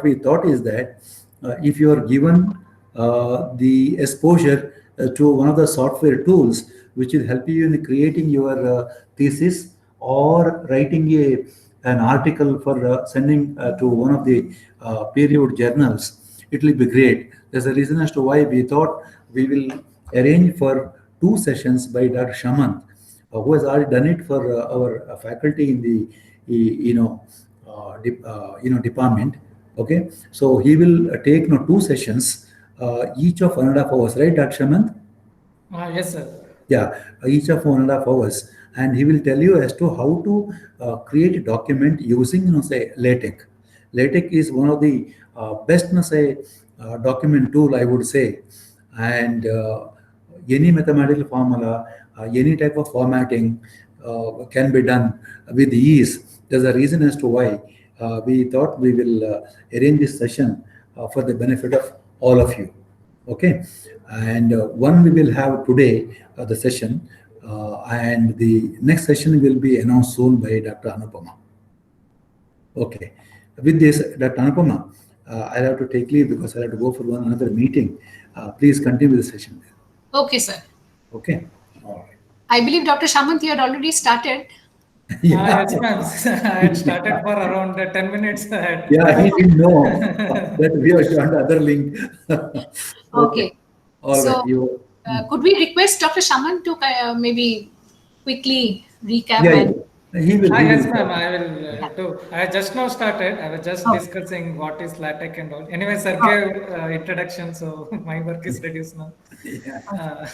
we thought is that if you are given the exposure to one of the software tools which will help you in creating your thesis or writing an article for sending to one of the peer-reviewed journals, it will be great. There's a reason as to why we thought we will arrange for two sessions by Dr. Shamant, who has already done it for our faculty in the department. Okay, so he will take two sessions, each of 1.5 hours, right, Dr. Shamant? Yes, sir. Yeah, each of 1.5 hours, and he will tell you as to how to create a document using, say, LaTeX. LaTeX is one of the best, say, document tool, I would say, and any mathematical formula, any type of formatting can be done with ease. There's a reason as to why we thought we will arrange this session for the benefit of all of you. Okay, and one we will have today, the session, and the next session will be announced soon by Dr. Anupama. Okay, with this, Dr. Anupama, I'll have to take leave because I'll have to go for another meeting. Please continue the session. Okay, sir. Okay, all right. I believe Dr. Shamant, you had already started. Yes, ma'am. I had started for around 10 minutes ahead. Yeah, he didn't know that we are on the other link. Okay. All So, right. could we request Dr. Shamant to maybe quickly recap? Yeah, he will. Yes, ma'am. I will do. I just now started. I was just discussing what is LaTeX and all. Anyway, sir gave introduction, so my work is reduced now. Yeah.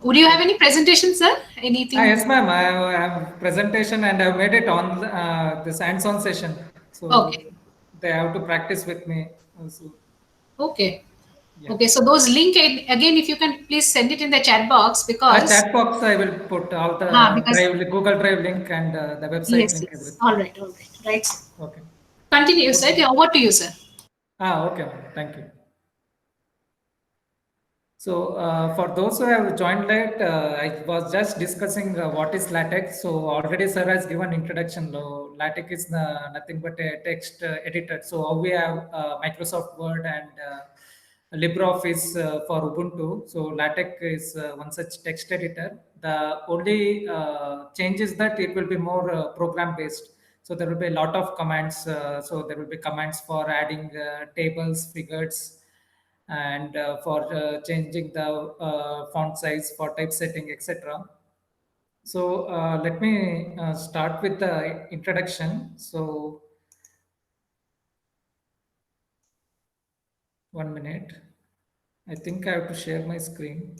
Would you have any presentation, sir? Anything? Yes, ma'am. I have presentation and I've made it on this hands-on session. So they have to practice with me also. Okay. Yeah. Okay, so those link again, if you can please send it in the chat box, because chat box I will put all the Drive, Google Drive link and the website link. Yes. All right. Right. Okay. Continue, sir. Over to you, sir. Okay. Thank you. So for those who have joined late, I was just discussing what is LaTeX. So already sir has given introduction. LaTeX is nothing but a text editor. So how we have Microsoft Word and LibreOffice for Ubuntu. So LaTeX is one such text editor. The only change is that it will be more program based. So there will be a lot of commands. So there will be commands for adding tables, figures, and for changing the font size, for typesetting, etc. So let me start with the introduction. So 1 minute. I think I have to share my screen.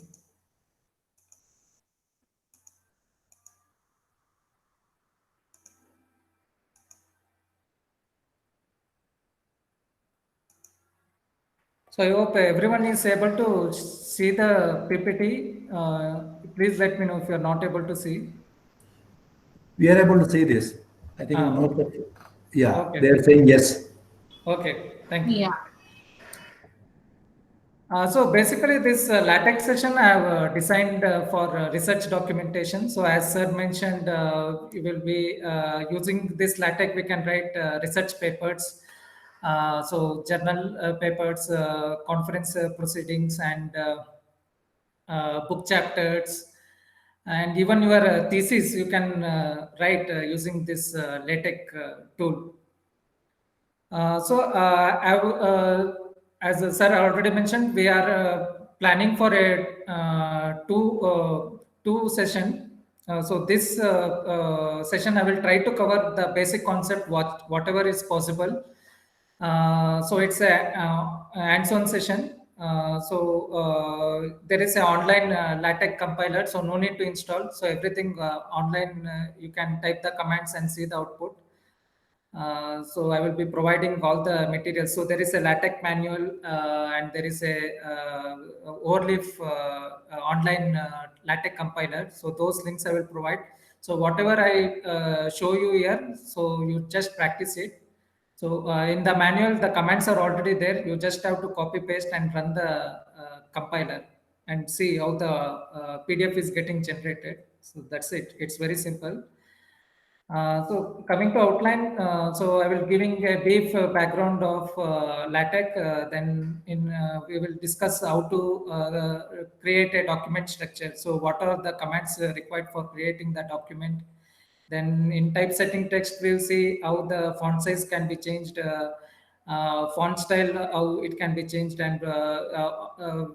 So I hope everyone is able to see the PPT. Please let me know if you are not able to see. We are able to see this. I think okay. They are saying yes. Okay, thank you. Yeah. So basically this LaTeX session I have designed for research documentation. So as sir mentioned, you will be using this LaTeX, we can write research papers. So journal papers, conference proceedings, and book chapters, and even your thesis you can write using this LaTeX tool. As sir already mentioned, we are planning for a two session. So this session I will try to cover the basic concept, whatever is possible. So it's a hands-on session. There is an online LaTeX compiler, so no need to install. So everything online, you can type the commands and see the output. So I will be providing all the materials. So there is a LaTeX manual and there is a Overleaf online LaTeX compiler. So those links I will provide. So whatever I show you here, so you just practice it. So in the manual, the commands are already there. You just have to copy paste and run the compiler and see how the PDF is getting generated. So that's it. It's very simple. So coming to outline, so I will giving a brief background of LaTeX. We will discuss how to create a document structure. So what are the commands required for creating the document? Then in typesetting text, we'll see how the font size can be changed, font style, how it can be changed, and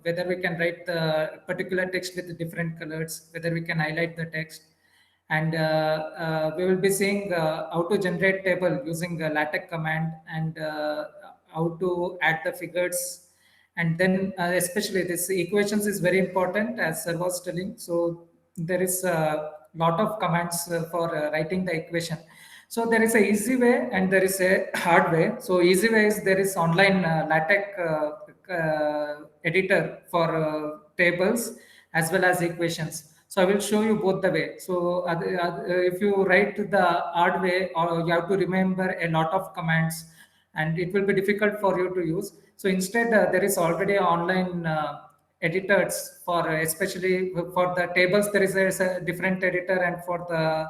whether we can write the particular text with different colors, whether we can highlight the text. And we will be seeing how to generate table using the LaTeX command, and how to add the figures. And then especially this equations is very important, as sir was telling. So there is a lot of commands for writing the equation. So there is a easy way and there is a hard way. So easy way is there is online LaTeX editor for tables as well as equations. So I will show you both the way. So if you write the hard way, or you have to remember a lot of commands, and it will be difficult for you to use. So instead, there is already online editors for especially for the tables. There is a different editor, and for the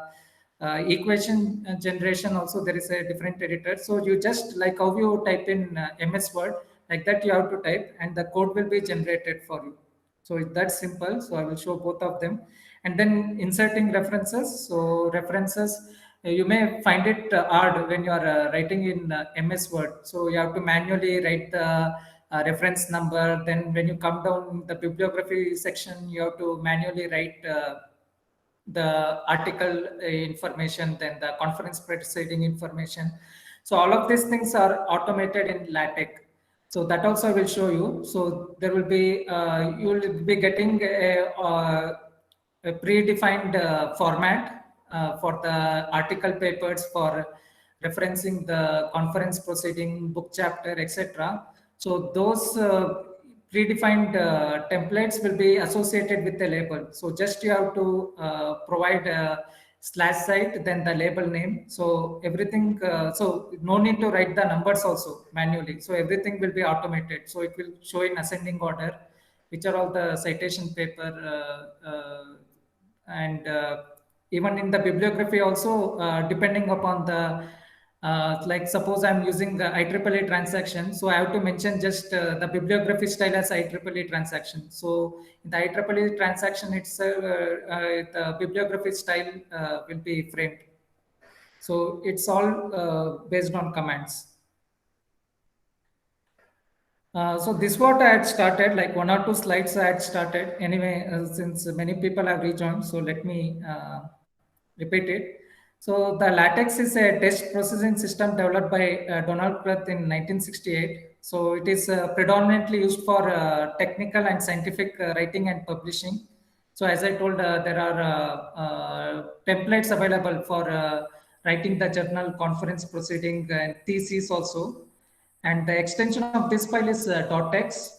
equation generation also there is a different editor. So you just like how you type in MS Word, like that you have to type, and the code will be generated for you. So it's that simple. So I will show both of them. And then inserting references. So references, you may find it hard when you are writing in MS Word. So you have to manually write the reference number. Then when you come down the bibliography section, you have to manually write the article information, then the conference proceeding information. So all of these things are automated in LaTeX. So that also I will show you. So there will be, you will be getting a predefined format for the article papers, for referencing the conference proceeding, book chapter, etc. So those predefined templates will be associated with the label. So just you have to provide a slash site, then the label name. So everything, so no need to write the numbers also manually. So everything will be automated. So it will show in ascending order, which are all the citation paper, and even in the bibliography also, depending upon the like suppose I'm using the IEEE transaction, so I have to mention just the bibliography style as IEEE transaction. So in the IEEE transaction itself, the bibliography style will be framed. So it's all based on commands. So this what I had started, like 1 or 2 slides I had started. Anyway, since many people have rejoined, so let me repeat it. So the LaTeX is a text processing system developed by Donald Knuth in 1968. So it is predominantly used for technical and scientific writing and publishing. So as I told, there are templates available for writing the journal, conference proceeding, and thesis also. And the extension of this file is .text.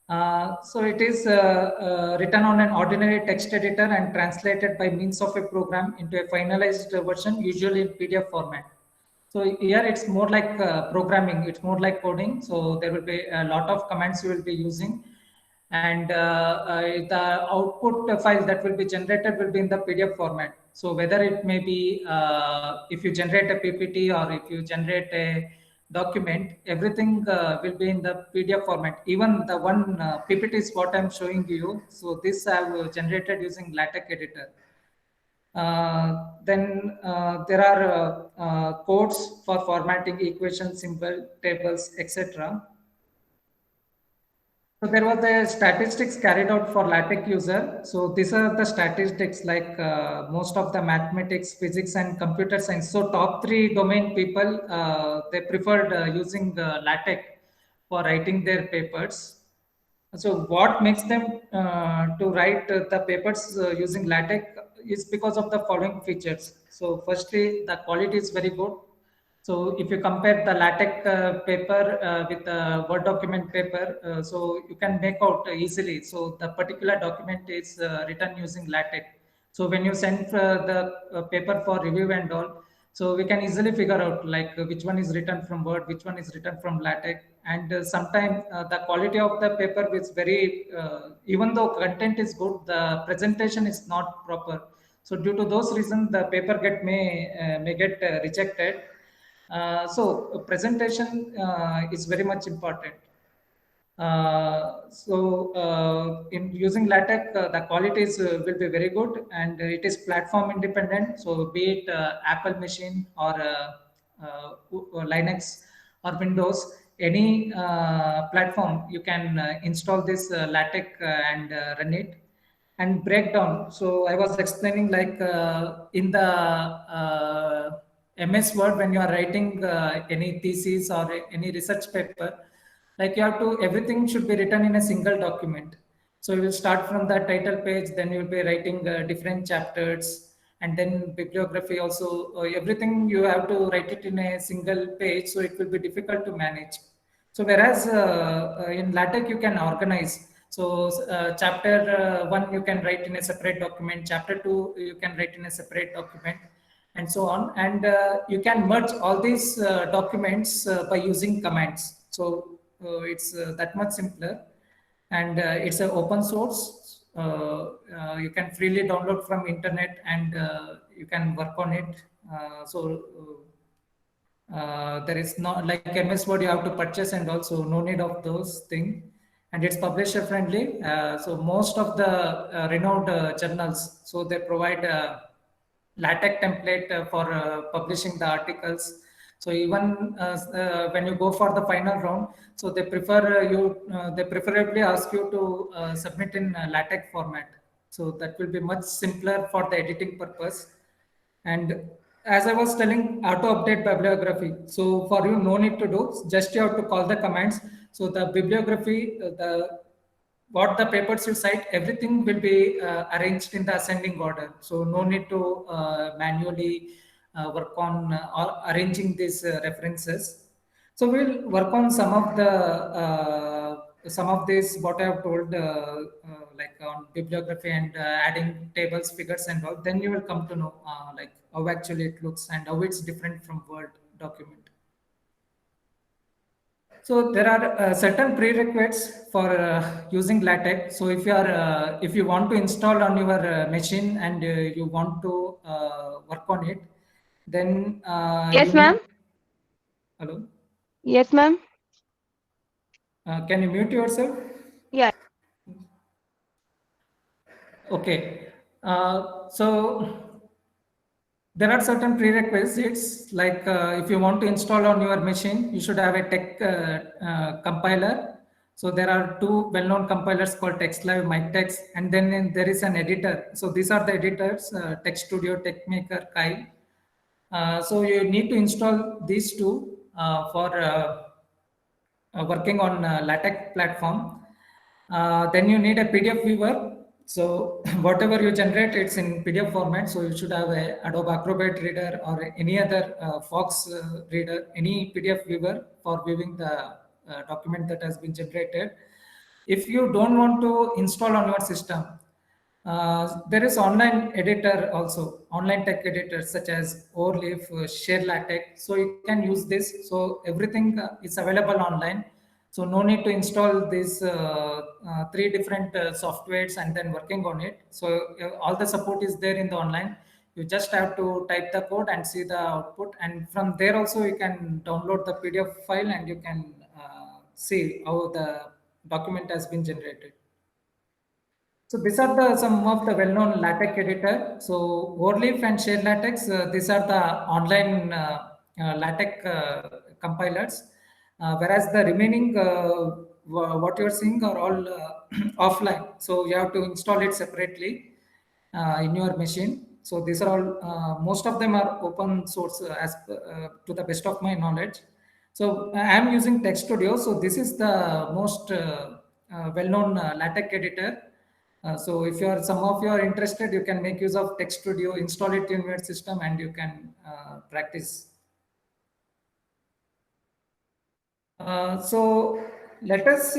So it is written on an ordinary text editor and translated by means of a program into a finalized version, usually in PDF format. So here it's more like programming, it's more like coding. So there will be a lot of commands you will be using. And the output file that will be generated will be in the PDF format. So whether it may be, if you generate a PPT or if you generate a document, everything will be in the PDF format. Even the one PPT is what I'm showing you. So this I have generated using LaTeX editor. Then there are codes for formatting equations, symbol, tables, etc. So there was the statistics carried out for LaTeX user. So these are the statistics like most of the mathematics, physics, and computer science. So top 3 domain people, they preferred using LaTeX for writing their papers. So what makes them to write the papers using LaTeX is because of the following features. So firstly, the quality is very good. So if you compare the LaTeX paper with the Word document paper, so you can make out easily. So the particular document is written using LaTeX. So when you send the paper for review and all, so we can easily figure out like which one is written from Word, which one is written from LaTeX. And sometimes the quality of the paper is very, even though content is good, the presentation is not proper. So due to those reasons, the paper may get rejected. So presentation is very much important. In using LaTeX, the qualities will be very good, and it is platform independent. So be it Apple machine or Linux or Windows, any platform, you can install this LaTeX and run it and breakdown. So I was explaining like in the MS Word, when you are writing any thesis or any research paper, like you have to, everything should be written in a single document. So you will start from the title page, then you will be writing different chapters, and then bibliography also. Everything you have to write it in a single page, so it will be difficult to manage. So whereas in LaTeX you can organize. So chapter 1 you can write in a separate document, chapter 2 you can write in a separate document, and so on. And you can merge all these documents by using commands. So it's that much simpler, and it's an open source. You can freely download from internet, and you can work on it. There is not like MS Word you have to purchase, and also no need of those things. And it's publisher friendly. So most of the renowned journals, so they provide LaTeX template for publishing the articles. So even when you go for the final round, so they they preferably ask you to submit in LaTeX format. So that will be much simpler for the editing purpose. And as I was telling, auto update bibliography. So for you, no need to do, just you have to call the commands. So the bibliography, the what the papers you cite, everything will be arranged in the ascending order. So no need to manually work on or arranging these references. So we'll work on some of these what I have told, like on bibliography and adding tables, figures, and all. Then you will come to know like how actually it looks and how it's different from Word document. So there are certain prerequisites for using LaTeX. So if you want to install on your machine and you want to work on it, then Yes, ma'am. Hello. Yes, ma'am. Can you mute yourself? Yeah. Okay. So there are certain prerequisites, like if you want to install on your machine, you should have a tech compiler. So there are two well-known compilers called TextLive, MyText, and then there is an editor. So these are the editors, TextStudio, TechMaker, Kyle. So you need to install these two for working on LaTeX platform. Then you need a PDF viewer. So whatever you generate, it's in PDF format. So you should have a Adobe Acrobat reader or any other Fox reader, any PDF viewer for viewing the document that has been generated. If you don't want to install on your system, there is online editor also, online tech editors such as Overleaf, Share LaTeX. So you can use this. So everything is available online. So no need to install these three different softwares and then working on it. So all the support is there in the online. You just have to type the code and see the output. And from there also you can download the PDF file and you can see how the document has been generated. So these are some of the well-known LaTeX editor. So Overleaf and Share LaTeX, these are the online LaTeX compilers, whereas the remaining what you're seeing are all offline. So you have to install it separately in your machine. So these are all, most of them are open source as to the best of my knowledge. So I am using TextStudio. So this is the most well-known LaTeX editor. So if some of you are interested, you can make use of TextStudio, install it in your system, and you can practice. So let us,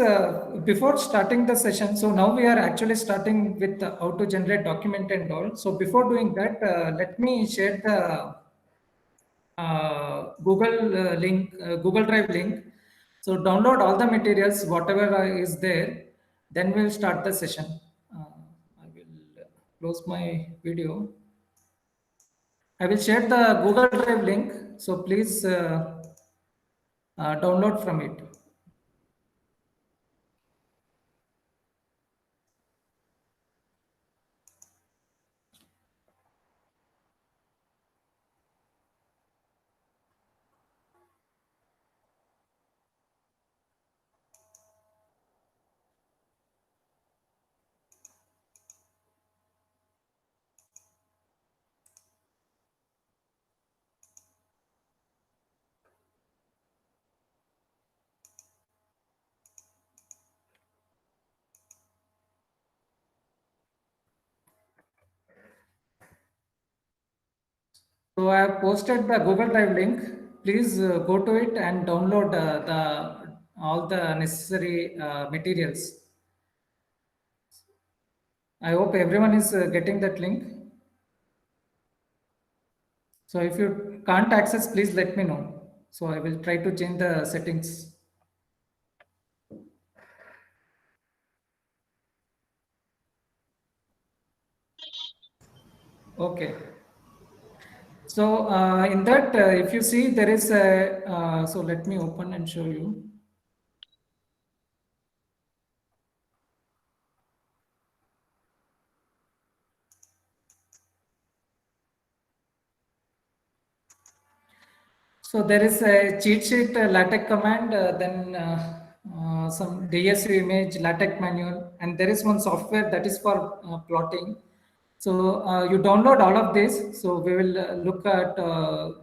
before starting the session, so now we are actually starting with how to generate document and all. So before doing that, let me share the Google link, Google Drive link. So download all the materials, whatever is there, then we'll start the session. I will close my video. I will share the Google Drive link. So please download from it. So I have posted the Google Drive link. Please go to it and download all the necessary materials. I hope everyone is getting that link. So if you can't access, please let me know. So I will try to change the settings. Okay. So in that, if you see, there is a, so let me open and show you. So there is a cheat sheet LaTeX command, then some DSU image LaTeX manual, and there is one software that is for plotting. So you download all of this. So we will look at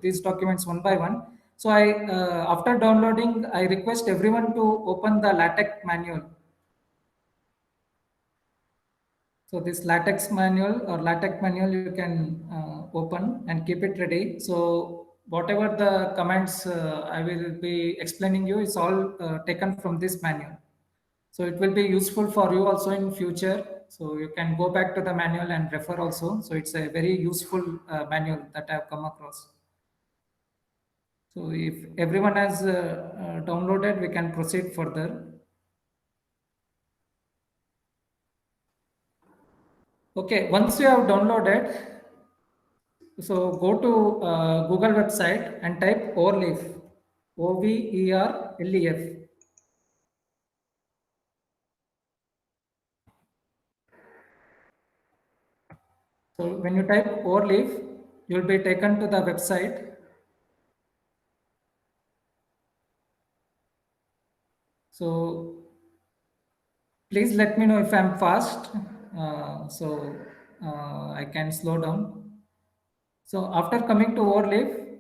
these documents one by one. So after downloading, I request everyone to open the LaTeX manual. So this LaTeX manual you can open and keep it ready. So whatever the commands I will be explaining you is all taken from this manual. So it will be useful for you also in future. So you can go back to the manual and refer also. So it's a very useful manual that I have come across. So if everyone has downloaded, we can proceed further. Okay, once you have downloaded, so go to Google website and type Overleaf, Overlef. So when you type Overleaf, you'll be taken to the website. So please let me know if I'm fast, so I can slow down. So after coming to Overleaf,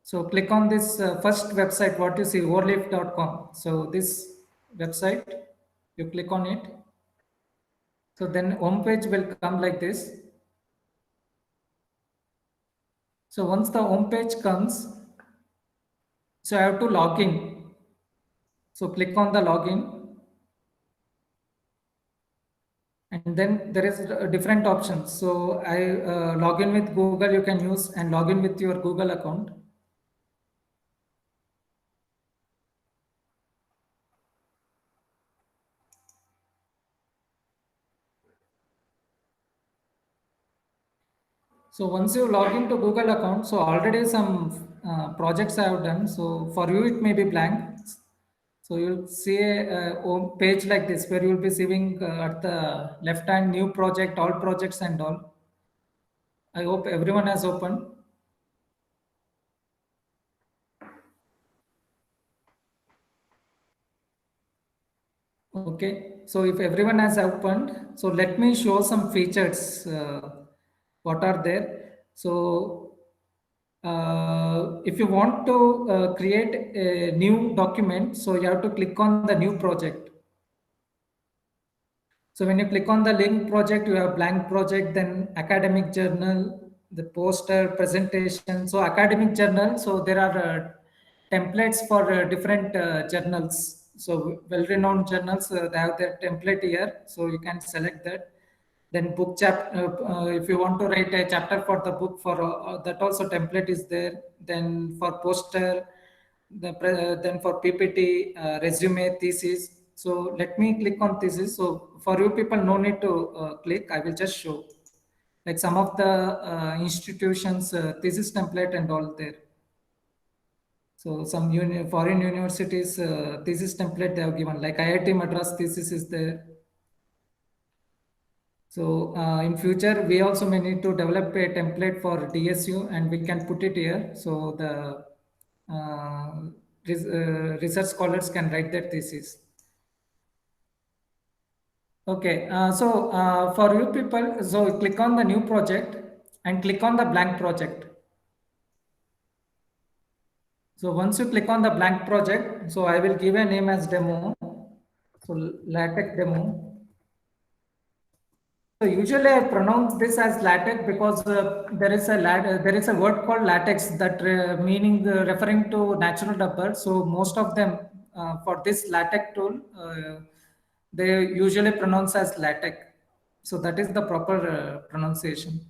so click on this first website, what you see, overleaf.com. So this website, you click on it. So then home page will come like this. So once the home page comes, so I have to log in. So click on the login. And then there is different options. So I log in with Google, you can use and log in with your Google account. So once you log into Google account, so already some projects I have done. So for you, it may be blank. So you'll see a home page like this where you'll be seeing at the left hand new project, all projects and all. I hope everyone has opened. Okay, so if everyone has opened, so let me show some features. What are there? So if you want to create a new document, so you have to click on the new project. So when you click on the link project, you have blank project, then academic journal, the poster, presentation. So academic journal, so there are templates for different journals. So well-renowned journals, they have their template here. So you can select that. Then book if you want to write a chapter for the book, for that also template is there. Then for poster, then for PPT, resume, thesis. So let me click on thesis. So for you people, no need to click. I will just show. Like some of the institutions thesis template and all there. So some foreign universities thesis template they have given, like IIT Madras thesis is there. So in future, we also may need to develop a template for DSU and we can put it here. So the research scholars can write their thesis. Okay, for you people, so click on the new project and click on the blank project. So once you click on the blank project, so I will give a name as demo. So LaTeX demo. So usually I pronounce this as LaTeX because there is a word called latex that meaning referring to natural rubber. So most of them for this LaTeX tool, they usually pronounce as LaTeX. So that is the proper pronunciation.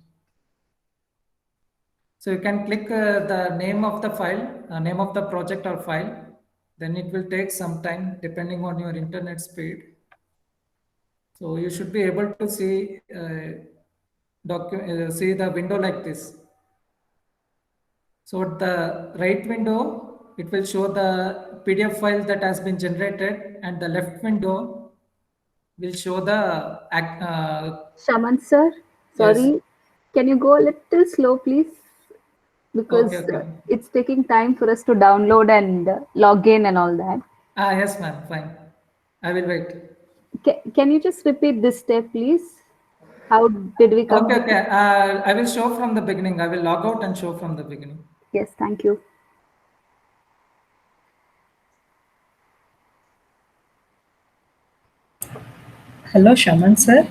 So you can click the name of the file, name of the project or file. Then it will take some time depending on your internet speed. So you should be able to see see the window like this. So the right window, it will show the PDF file that has been generated, and the left window will show the Shaman sir, sorry, Yes. can you go a little slow, please? Because Okay. it's taking time for us to download and log in and all that. Yes, ma'am. Fine. I will wait. Can you just repeat this step, please? How did we come? Okay. I will show from the beginning. I will log out and show from the beginning. Yes, thank you. Hello, Shaman sir.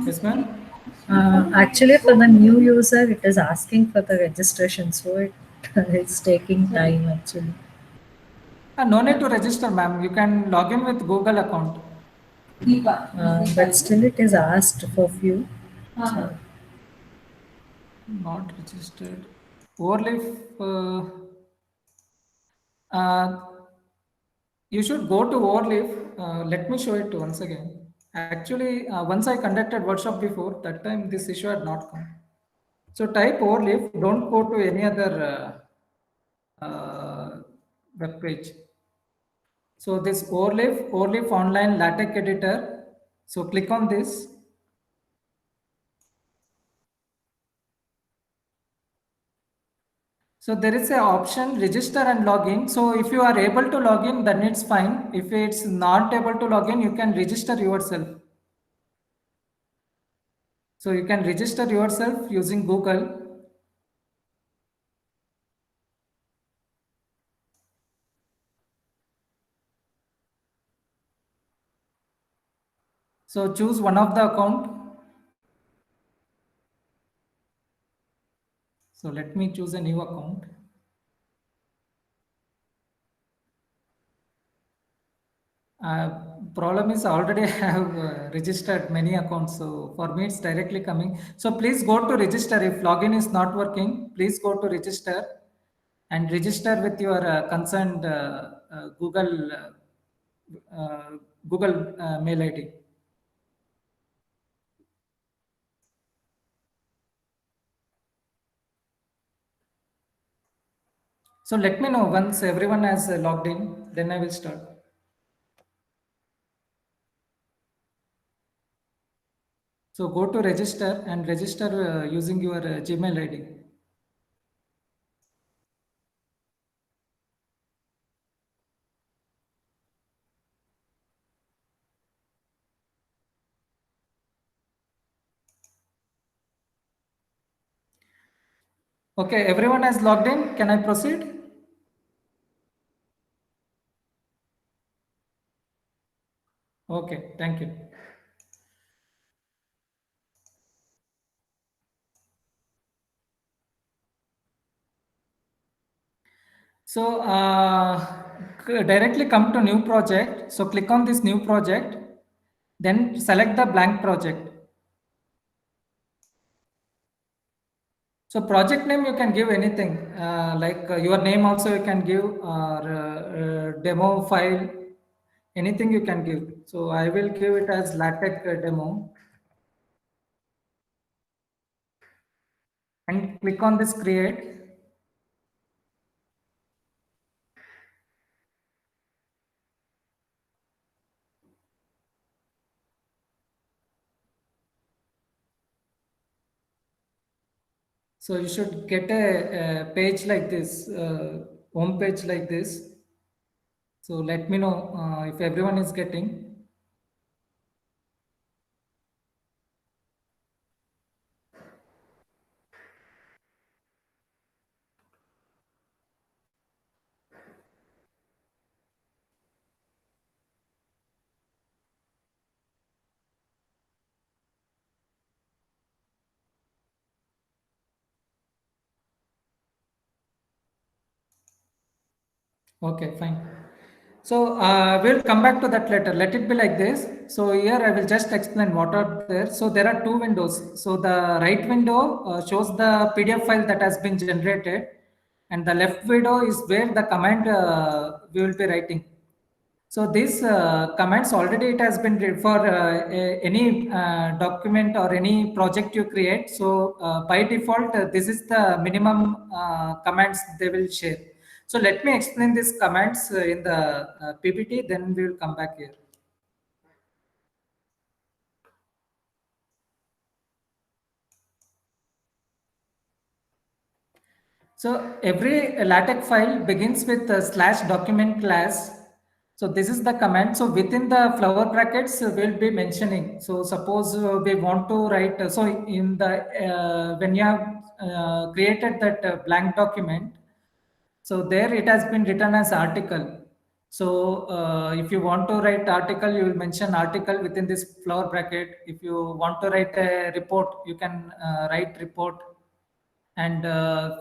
Yes, ma'am. Actually, for the new user, it is asking for the registration, so it's taking time actually. No need to register, ma'am. You can log in with Google account. But still, it is asked for few. So, Not registered. Overleaf. You should go to Overleaf. Let me show it once again. Actually, once I conducted workshop before, that time this issue had not come. So type Overleaf. Don't go to any other web page. So this Overleaf online LaTeX editor. So click on this. So there is an option register and login. So if you are able to log in, then it's fine. If it's not able to log in, you can register yourself. So you can register yourself using Google. So choose one of the account. So let me choose a new account. Problem is already I have registered many accounts. So for me, it's directly coming. So please go to register. If login is not working, please go to register and register with your concerned Google mail ID. So let me know once everyone has logged in, then I will start. So go to register and register using your Gmail ID. Okay, everyone has logged in. Can I proceed? Okay, thank you. So directly come to new project. So click on this new project, then select the blank project. So project name you can give anything like your name also you can give or demo file, anything you can give. So I will give it as LaTeX demo. and click on this create. So you should get a page like this, home page like this. So let me know if everyone is getting. Okay, fine. So we'll come back to that later. Let it be like this. So here I will just explain what are there. So there are two windows. So the right window shows the PDF file that has been generated, and the left window is where the command we will be writing. So this commands already it has been read for any document or any project you create. So by default, this is the minimum commands they will share. So let me explain these commands in the PPT, then we will come back here. So every LaTeX file begins with a slash document class. So this is the command. So within the flower brackets, we'll be mentioning. So suppose we want to write. So in the when you have created that blank document, so there it has been written as article. So if you want to write article, you will mention article within this flower bracket. If you want to write a report, you can write report. And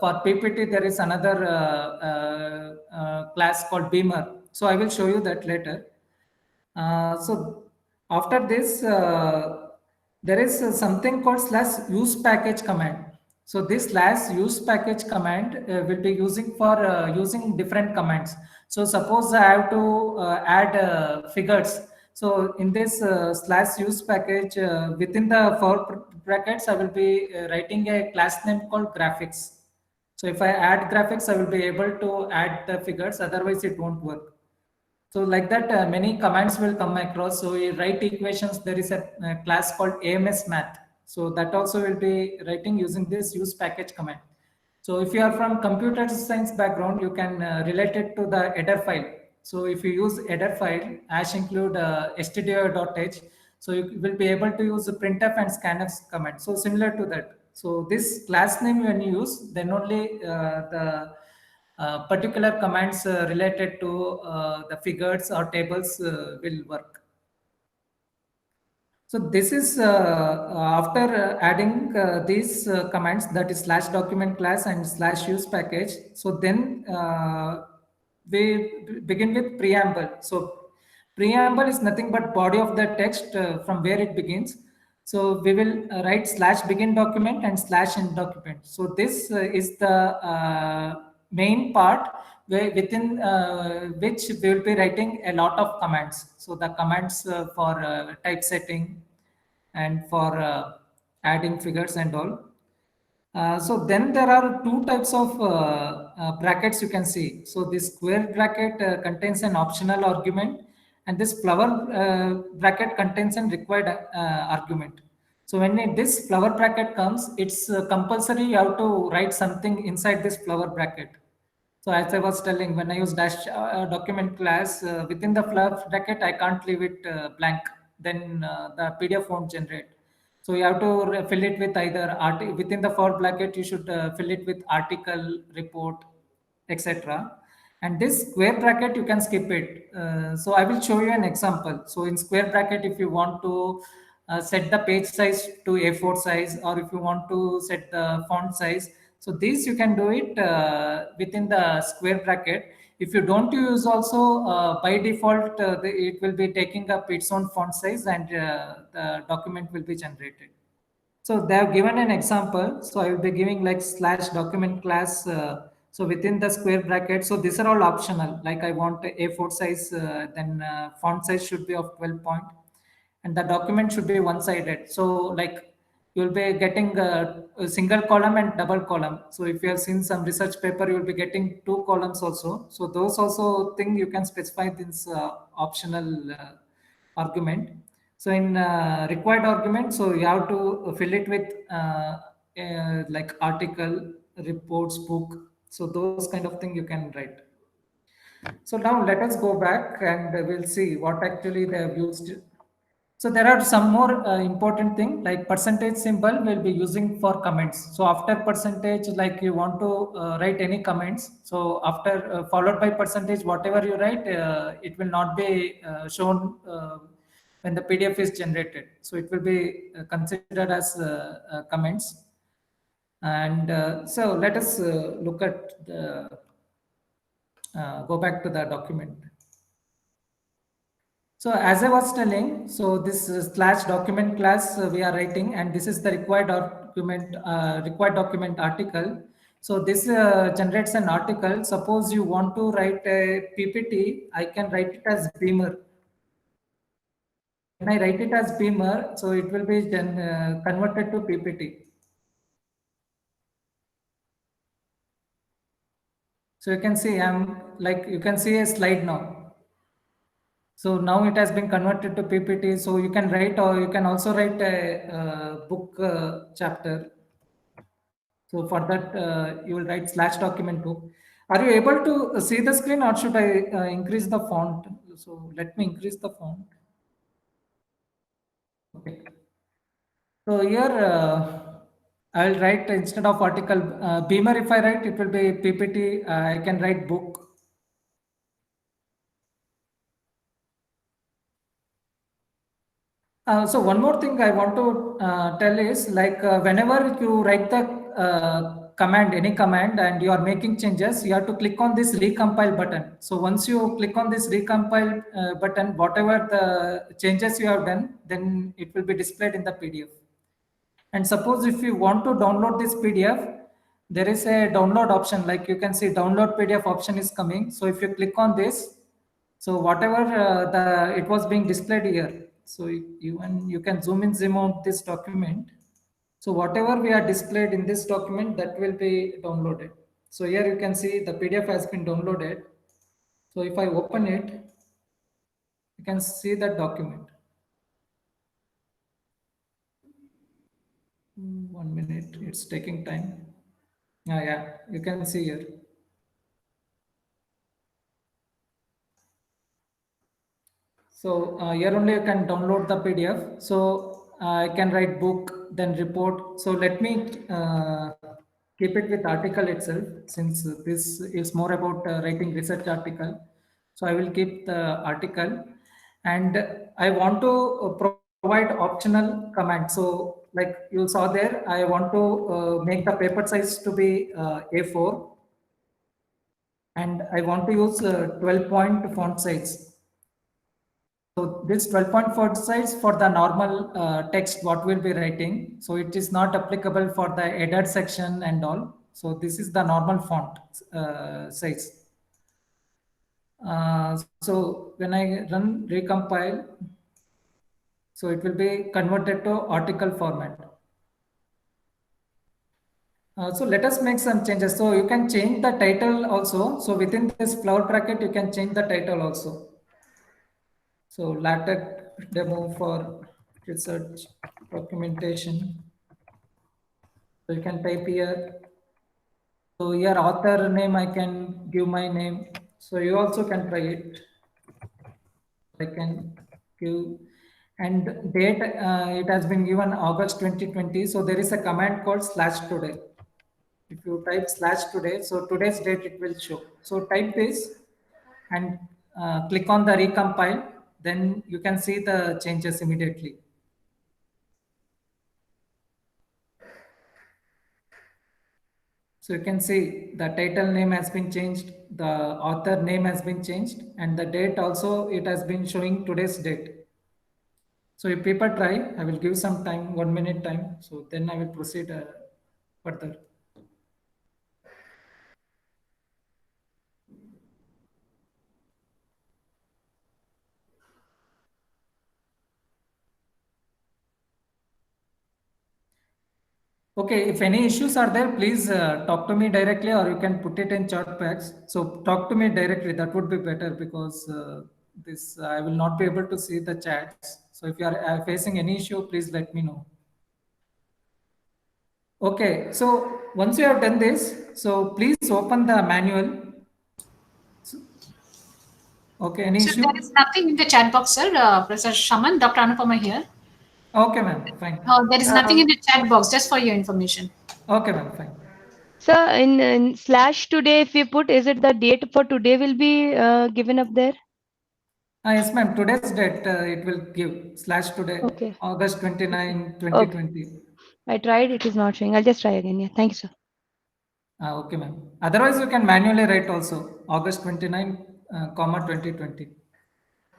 for PPT, there is another class called Beamer. So I will show you that later. So after this, there is something called slash use package command. So this slash use package command will be using for using different commands. So suppose I have to add figures. So in this slash use package, within the four brackets, I will be writing a class name called graphics. So if I add graphics, I will be able to add the figures. Otherwise, it won't work. So like that, many commands will come across. So we write equations. There is a class called AMS Math. So that also will be writing using this use package command. So if you are from computer science background, you can relate it to the header file. So if you use header file, hash include stdio.h, so you will be able to use the printf and scanf command. So similar to that. So this class name when you use, then only the particular commands related to the figures or tables will work. So this is after adding these commands, that is slash document class and slash use package. So then we begin with preamble. So preamble is nothing but body of the text from where it begins. So we will write slash begin document and slash end document. So this is the main part where within which we will be writing a lot of commands. So the commands for typesetting and for adding figures and all. So then there are two types of brackets you can see. So this square bracket contains an optional argument, and this flower bracket contains an required argument. So when this flower bracket comes, it's compulsory you have to write something inside this flower bracket. So as I was telling, when I use dash document class within the flower bracket, I can't leave it blank. Then the PDF won't generate. So you have to fill it with either within the for bracket, you should fill it with article, report, etc. And this square bracket, you can skip it. So I will show you an example. So in square bracket, if you want to set the page size to A4 size, or if you want to set the font size, so this you can do it within the square bracket. If you don't use also, by default, it will be taking up its own font size, and the document will be generated. So they have given an example. So I will be giving like slash document class. So within the square bracket, so these are all optional. Like I want A4 size, then font size should be of 12 point, and the document should be one-sided. So like you'll be getting a single column and double column. So if you have seen some research paper, you'll be getting 2 columns also. So those also thing you can specify this optional argument. So in required argument, so you have to fill it with like article, reports, book. So those kind of thing you can write. So now let us go back and we'll see what actually they have used. So there are some more important thing like percentage symbol will be using for comments. So after percentage, like you want to write any comments. So after followed by percentage, whatever you write, it will not be shown when the PDF is generated. So it will be considered as comments. And so let us look at the, go back to the document. So as I was telling, so this slash document class we are writing, and this is the required document article. So this generates an article. Suppose you want to write a PPT, I can write it as Beamer. When I write it as Beamer, so it will be then converted to PPT. So you can see you can see a slide now. So now it has been converted to PPT. So you can write, or you can also write a book chapter. So for that, you will write slash document book. Are you able to see the screen, or should I increase the font? So let me increase the font. Okay. So here I'll write instead of article Beamer. If I write, it will be PPT. I can write book. So one more thing I want to tell is like whenever you write the command, any command, and you are making changes, you have to click on this recompile button. So once you click on this recompile button, whatever the changes you have done, then it will be displayed in the PDF. And suppose if you want to download this PDF, there is a download option. Like you can see download PDF option is coming. So if you click on this, so whatever it was being displayed here. So you can zoom in, zoom out this document. So whatever we are displayed in this document, that will be downloaded. So here you can see the PDF has been downloaded. So if I open it, you can see that document. 1 minute, it's taking time. Yeah, you can see here. So here only you can download the PDF. So I can write book, then report. So let me keep it with article itself, since this is more about writing research article. So I will keep the article, and I want to provide optional command. So like you saw there, I want to make the paper size to be A4, and I want to use 12-point font size. So this 12-point font size for the normal text, what we'll be writing. So it is not applicable for the header section and all. So this is the normal font size. So when I run recompile, so it will be converted to article format. So let us make some changes. So you can change the title also. So within this flower bracket, you can change the title also. So LaTeX demo for research documentation. So you can type here. So here author name, I can give my name. So you also can try it. I can give, and date, it has been given August 2020. So there is a command called /today. If you type /today, so today's date it will show. So type this and click on the recompile, then you can see the changes immediately. So you can see the title name has been changed, the author name has been changed, and the date also, it has been showing today's date. So if people try, I will give some time, 1 minute time. So then I will proceed further. Okay, if any issues are there, please talk to me directly, or you can put it in chat box. So talk to me directly. That would be better, because this I will not be able to see the chats. So if you are facing any issue, please let me know. Okay, so once you have done this, so please open the manual. Okay, any So issue? there is nothing in the chat box, sir. Professor Shaman, Dr. Anupama here. Okay, ma'am, fine. There is nothing in the chat box, just for your information. Okay, ma'am, fine. Sir, in slash today, if we put, is it the date for today will be given up there? Yes, ma'am. Today's date, it will give slash today, Okay. August 29, Okay. 2020. I tried, it is not showing. I'll just try again. Yeah. Thank you, sir. Okay, ma'am. Otherwise, you can manually write also August 29, comma 2020.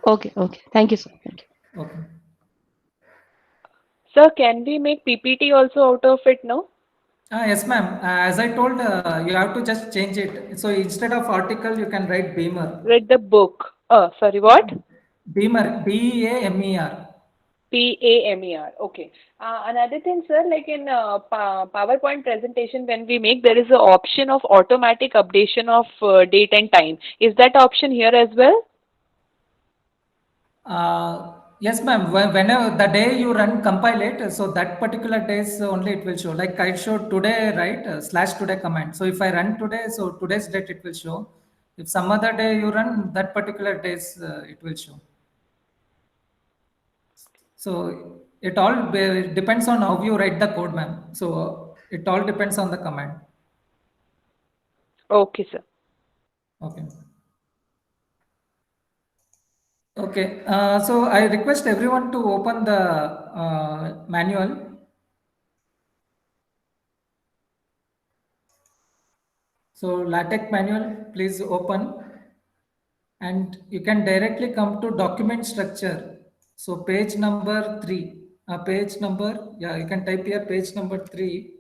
Okay. Okay. Thank you, sir. Thank you. Okay. Sir, can we make PPT also out of it now? Yes, ma'am. As I told, you have to just change it. So instead of article, you can write Beamer. Read the book. Sorry, what? Beamer, Beamer. PAMER. Okay. Another thing, sir, like in PowerPoint presentation, when we make, there is an option of automatic updation of date and time. Is that option here as well? Yes, ma'am. Whenever the day you run compile it, so that particular days only it will show. Like I showed today, right? Slash today command. So if I run today, so today's date it will show. If some other day you run, that particular days it will show. So it all depends on how you write the code, ma'am. So it all depends on the command. Okay, sir. Okay. Okay. So I request everyone to open the manual. So LaTeX manual, please open, and you can directly come to document structure. So page number 3, page number, yeah, you can type here page number 3,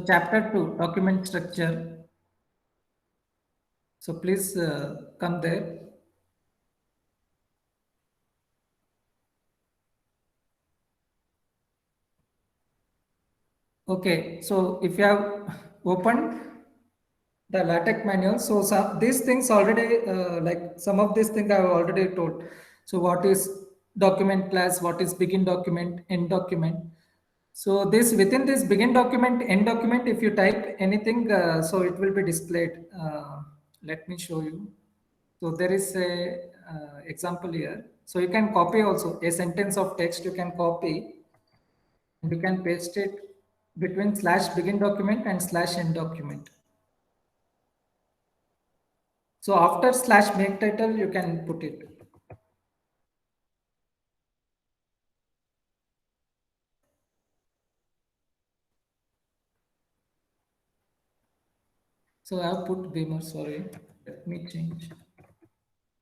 chapter 2, document structure. So please come there. Okay, so if you have opened the LaTeX manual, so these things already, like some of these things I have already told. So what is document class, what is begin document, end document. So this within this begin document, end document, if you type anything, so it will be displayed. Let me show you. So there is a example here. So you can copy also a sentence of text, you can copy and you can paste it between slash begin document and slash end document. So after slash make title, you can put it. So I have put Beamer, sorry, let me change.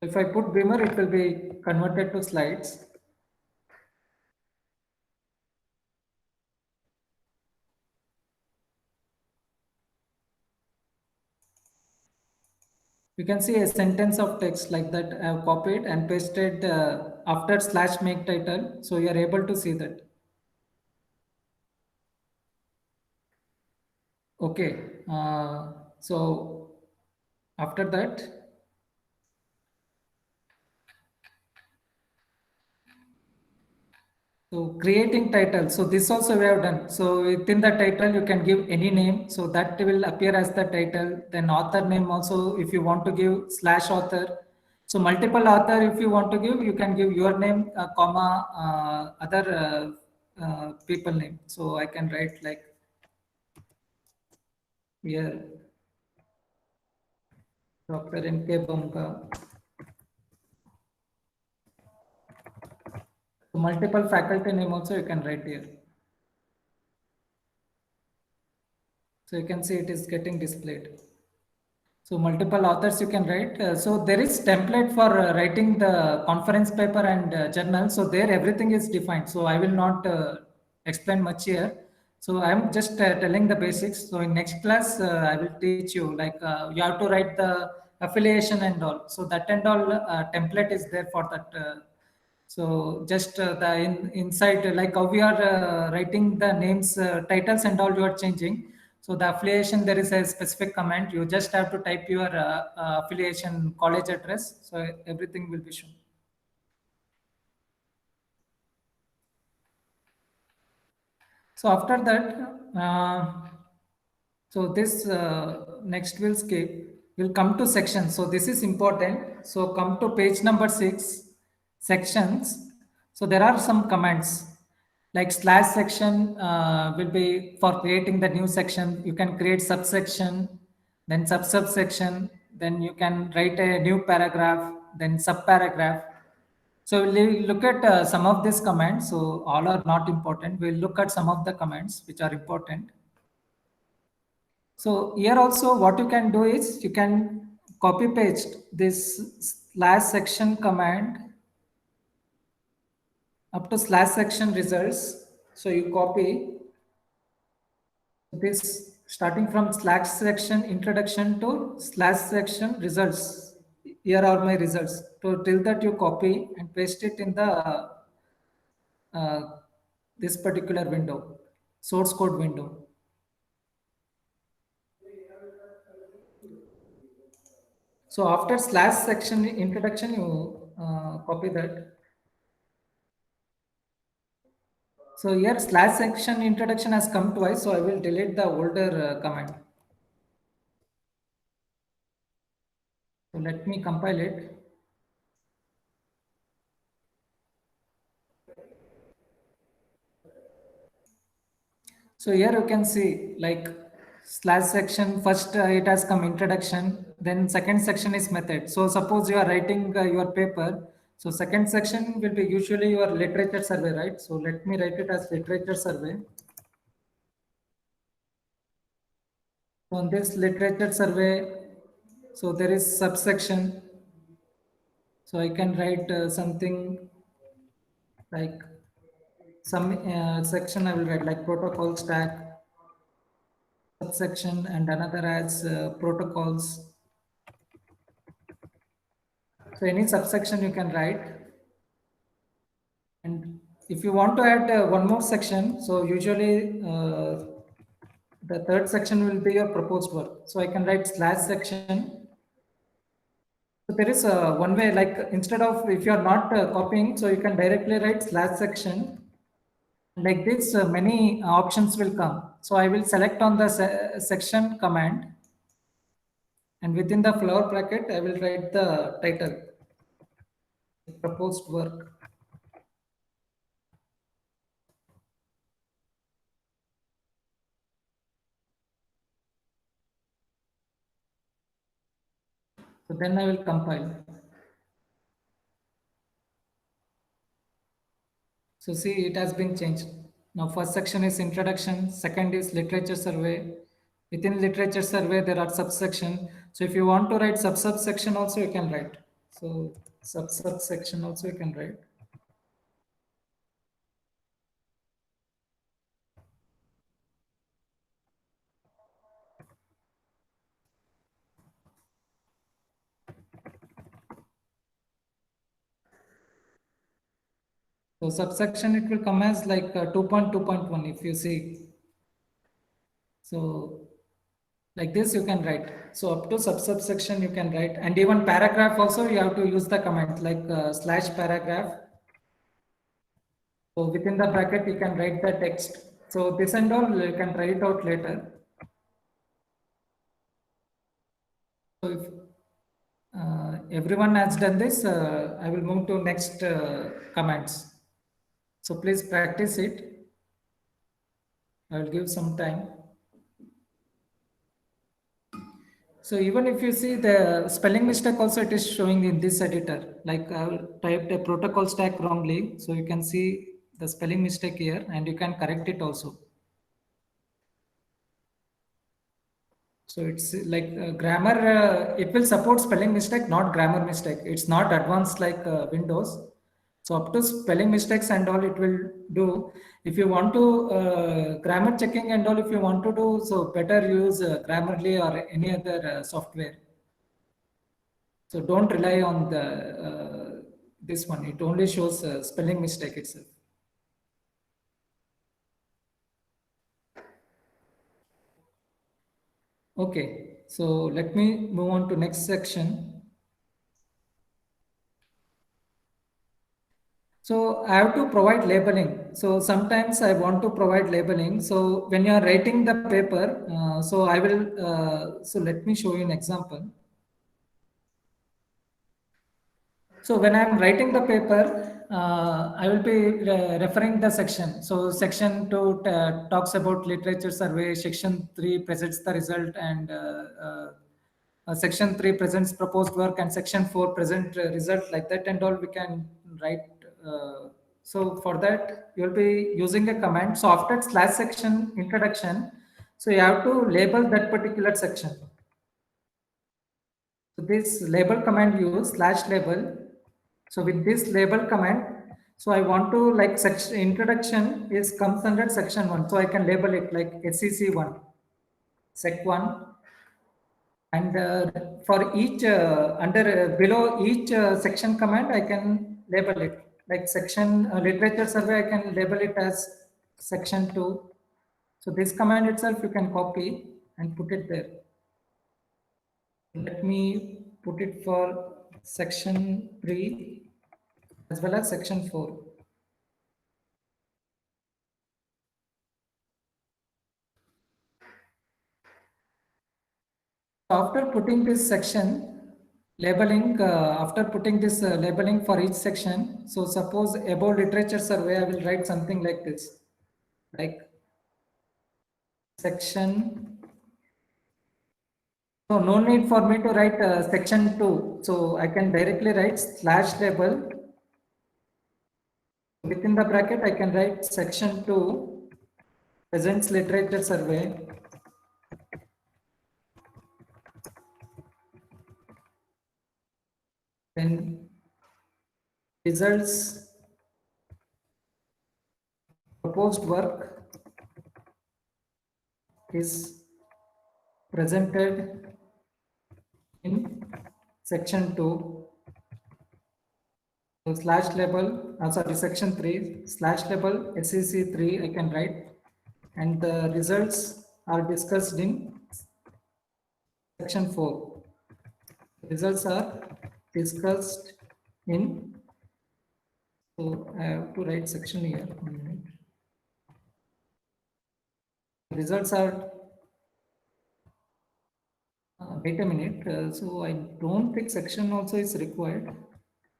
If I put Beamer, it will be converted to slides. You can see a sentence of text like that. I have copied and pasted after slash make title. So you are able to see that. Okay. So after that, so creating title. So this also we have done. So within the title, you can give any name. So that will appear as the title. Then author name also, if you want to give slash author. So multiple author, if you want to give, you can give your name, comma, other people name. So I can write like here, Dr. N.K. Bumka. So multiple faculty name also you can write here. So you can see it is getting displayed. So multiple authors you can write. So there is template for writing the conference paper and journal. So there everything is defined. So I will not explain much here. So I am just telling the basics. So in next class, I will teach you like you have to write the affiliation and all. So that and all template is there for that. So just inside, like how we are writing the names, titles and all you are changing. So the affiliation, there is a specific command. You just have to type your affiliation college address. So everything will be shown. So after that, so this next we'll skip. We'll come to sections. So this is important. So come to page number 6, sections. So there are some commands like slash section will be for creating the new section. You can create subsection, then subsection, then you can write a new paragraph, then subparagraph. So we'll look at some of these commands. So all are not important. We'll look at some of the commands which are important. So here also what you can do is you can copy paste this slash section command up to slash section results. So you copy this starting from slash section introduction to slash section results. Here are my results. So till that you copy and paste it in the this particular window, source code window. So after slash section introduction, you copy that. So here slash section introduction has come twice, so I will delete the older command. So let me compile it. So here you can see like slash section, first it has come introduction, then second section is method. So suppose you are writing your paper. So second section will be usually your literature survey, right? So let me write it as literature survey. On this literature survey, so there is subsection. So I can write something like some section I will write like protocol stack, subsection, and another as protocols. So any subsection you can write. And if you want to add one more section, so usually the third section will be your proposed work. So I can write slash section. So there is one way, like instead of if you are not copying, so you can directly write slash section. Like this, many options will come. So I will select on the section command, and within the flower bracket, I will write the title, proposed work. So then I will compile. So see, it has been changed. Now first section is introduction, second is literature survey. Within literature survey, there are subsection. So if you want to write subsection also, you can write. So subsection also you can write. So subsection, it will come as like 2.2.1 if you see. So like this you can write. So up to subsection you can write, and even paragraph also you have to use the command like slash paragraph. So within the bracket you can write the text. So this and all you can write it out later. So if everyone has done this, I will move to next commands. So please practice it. I will give some time. So even if you see the spelling mistake also, it is showing in this editor. Like I typed a protocol stack wrongly. So you can see the spelling mistake here, and you can correct it also. So it's like grammar, it will support spelling mistake, not grammar mistake. It's not advanced like Windows. So up to spelling mistakes and all it will do. If you want to grammar checking and all, if you want to do, so better use Grammarly or any other software. So don't rely on the this one. It only shows spelling mistake itself. Okay, so let me move on to next section. So I have to provide labeling. So sometimes I want to provide labeling. So when you are writing the paper, so I will, so let me show you an example. So when I'm writing the paper, I will be referring the section. So section 2 talks about literature survey, section 3 presents the result, and section 3 presents proposed work, and section 4 present result, like that and all we can write. So for that, you'll be using a command. So after slash section introduction, so you have to label that particular section. So this label command use slash label. So with this label command, so I want to like section introduction is comes under section 1. So I can label it like SEC 1, sec 1. And for each below each section command, I can label it like section literature survey. I can label it as section 2. So this command itself you can copy and put it there. Let me put it for section 3 as well as section 4. After putting this section labeling, after putting this labeling for each section, so suppose above literature survey, I will write something like this, like section. So no need for me to write section 2. So I can directly write slash label. Within the bracket, I can write section 2 presents literature survey. Then results proposed work is presented in section 2. So slash label, sorry, section 3 slash label SEC 3 I can write, and the results are discussed in section 4. Results are discussed in, so I have to write section here. 1 minute. Results are, wait a minute, so I don't think section also is required.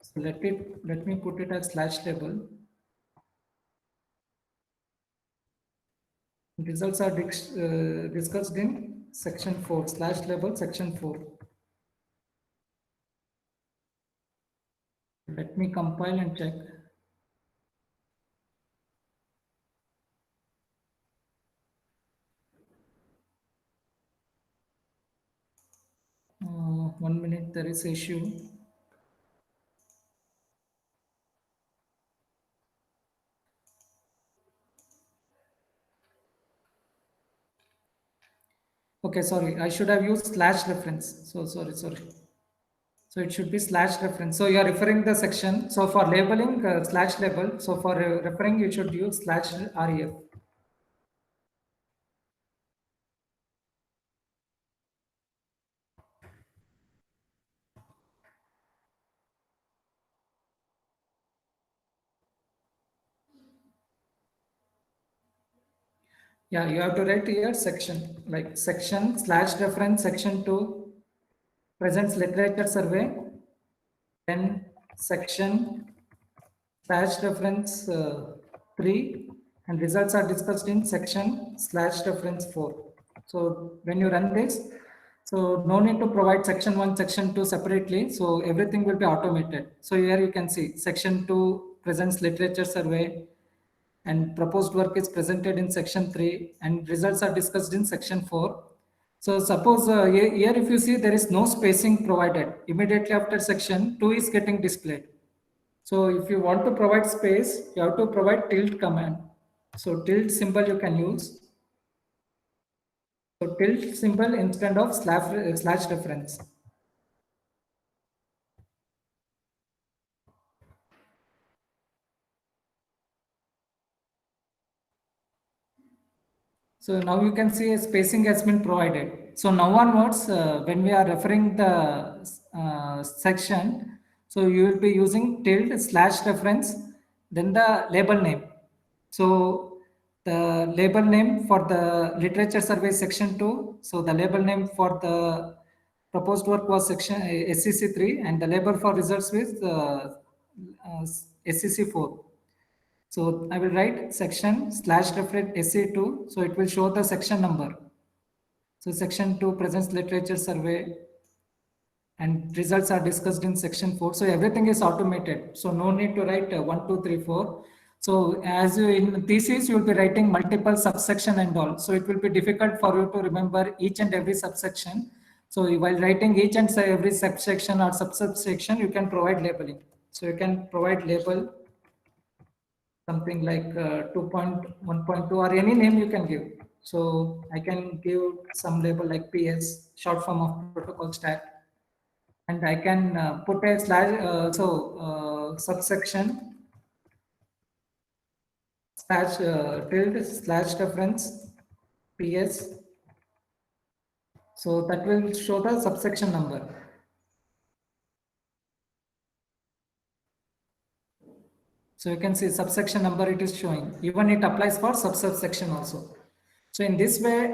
So let me put it as slash label. Results are discussed in section 4 slash label section 4. Let me compile and check. Uh, 1 minute, there is issue. Okay, sorry, I should have used slash reference. So sorry. So it should be slash reference. So you are referring the section. So for labeling slash label. So for referring, you should use slash ref. Yeah, you have to write here section, like section slash reference section 2 presents literature survey, then section slash reference 3, and results are discussed in section slash reference 4. So when you run this, so no need to provide section 1, section 2 separately. So everything will be automated. So here you can see section 2 presents literature survey, and proposed work is presented in section 3, and results are discussed in section 4. So suppose here if you see there is no spacing provided, immediately after section 2 is getting displayed. So if you want to provide space, you have to provide tilde command. So tilde symbol you can use. So tilde symbol instead of slash reference. So now you can see a spacing has been provided. So now onwards, when we are referring the section, so you will be using tilde slash reference, then the label name. So the label name for the literature survey section 2. So the label name for the proposed work was section SCC 3, and the label for results with SCC 4. So I will write section slash reference SC2. So it will show the section number. So section 2 presents literature survey and results are discussed in section 4. So everything is automated. So no need to write 1, 2, 3, 4. So as you in thesis, you will be writing multiple subsection and all. So it will be difficult for you to remember each and every subsection. So while writing each and every subsection or subsection, you can provide labeling. So you can provide label something like 2.1.2 or any name you can give. So I can give some label like PS, short form of protocol stack. And I can put a slash, subsection slash tilde slash reference PS. So that will show the subsection number. So you can see subsection number it is showing. Even it applies for subsection also. So in this way,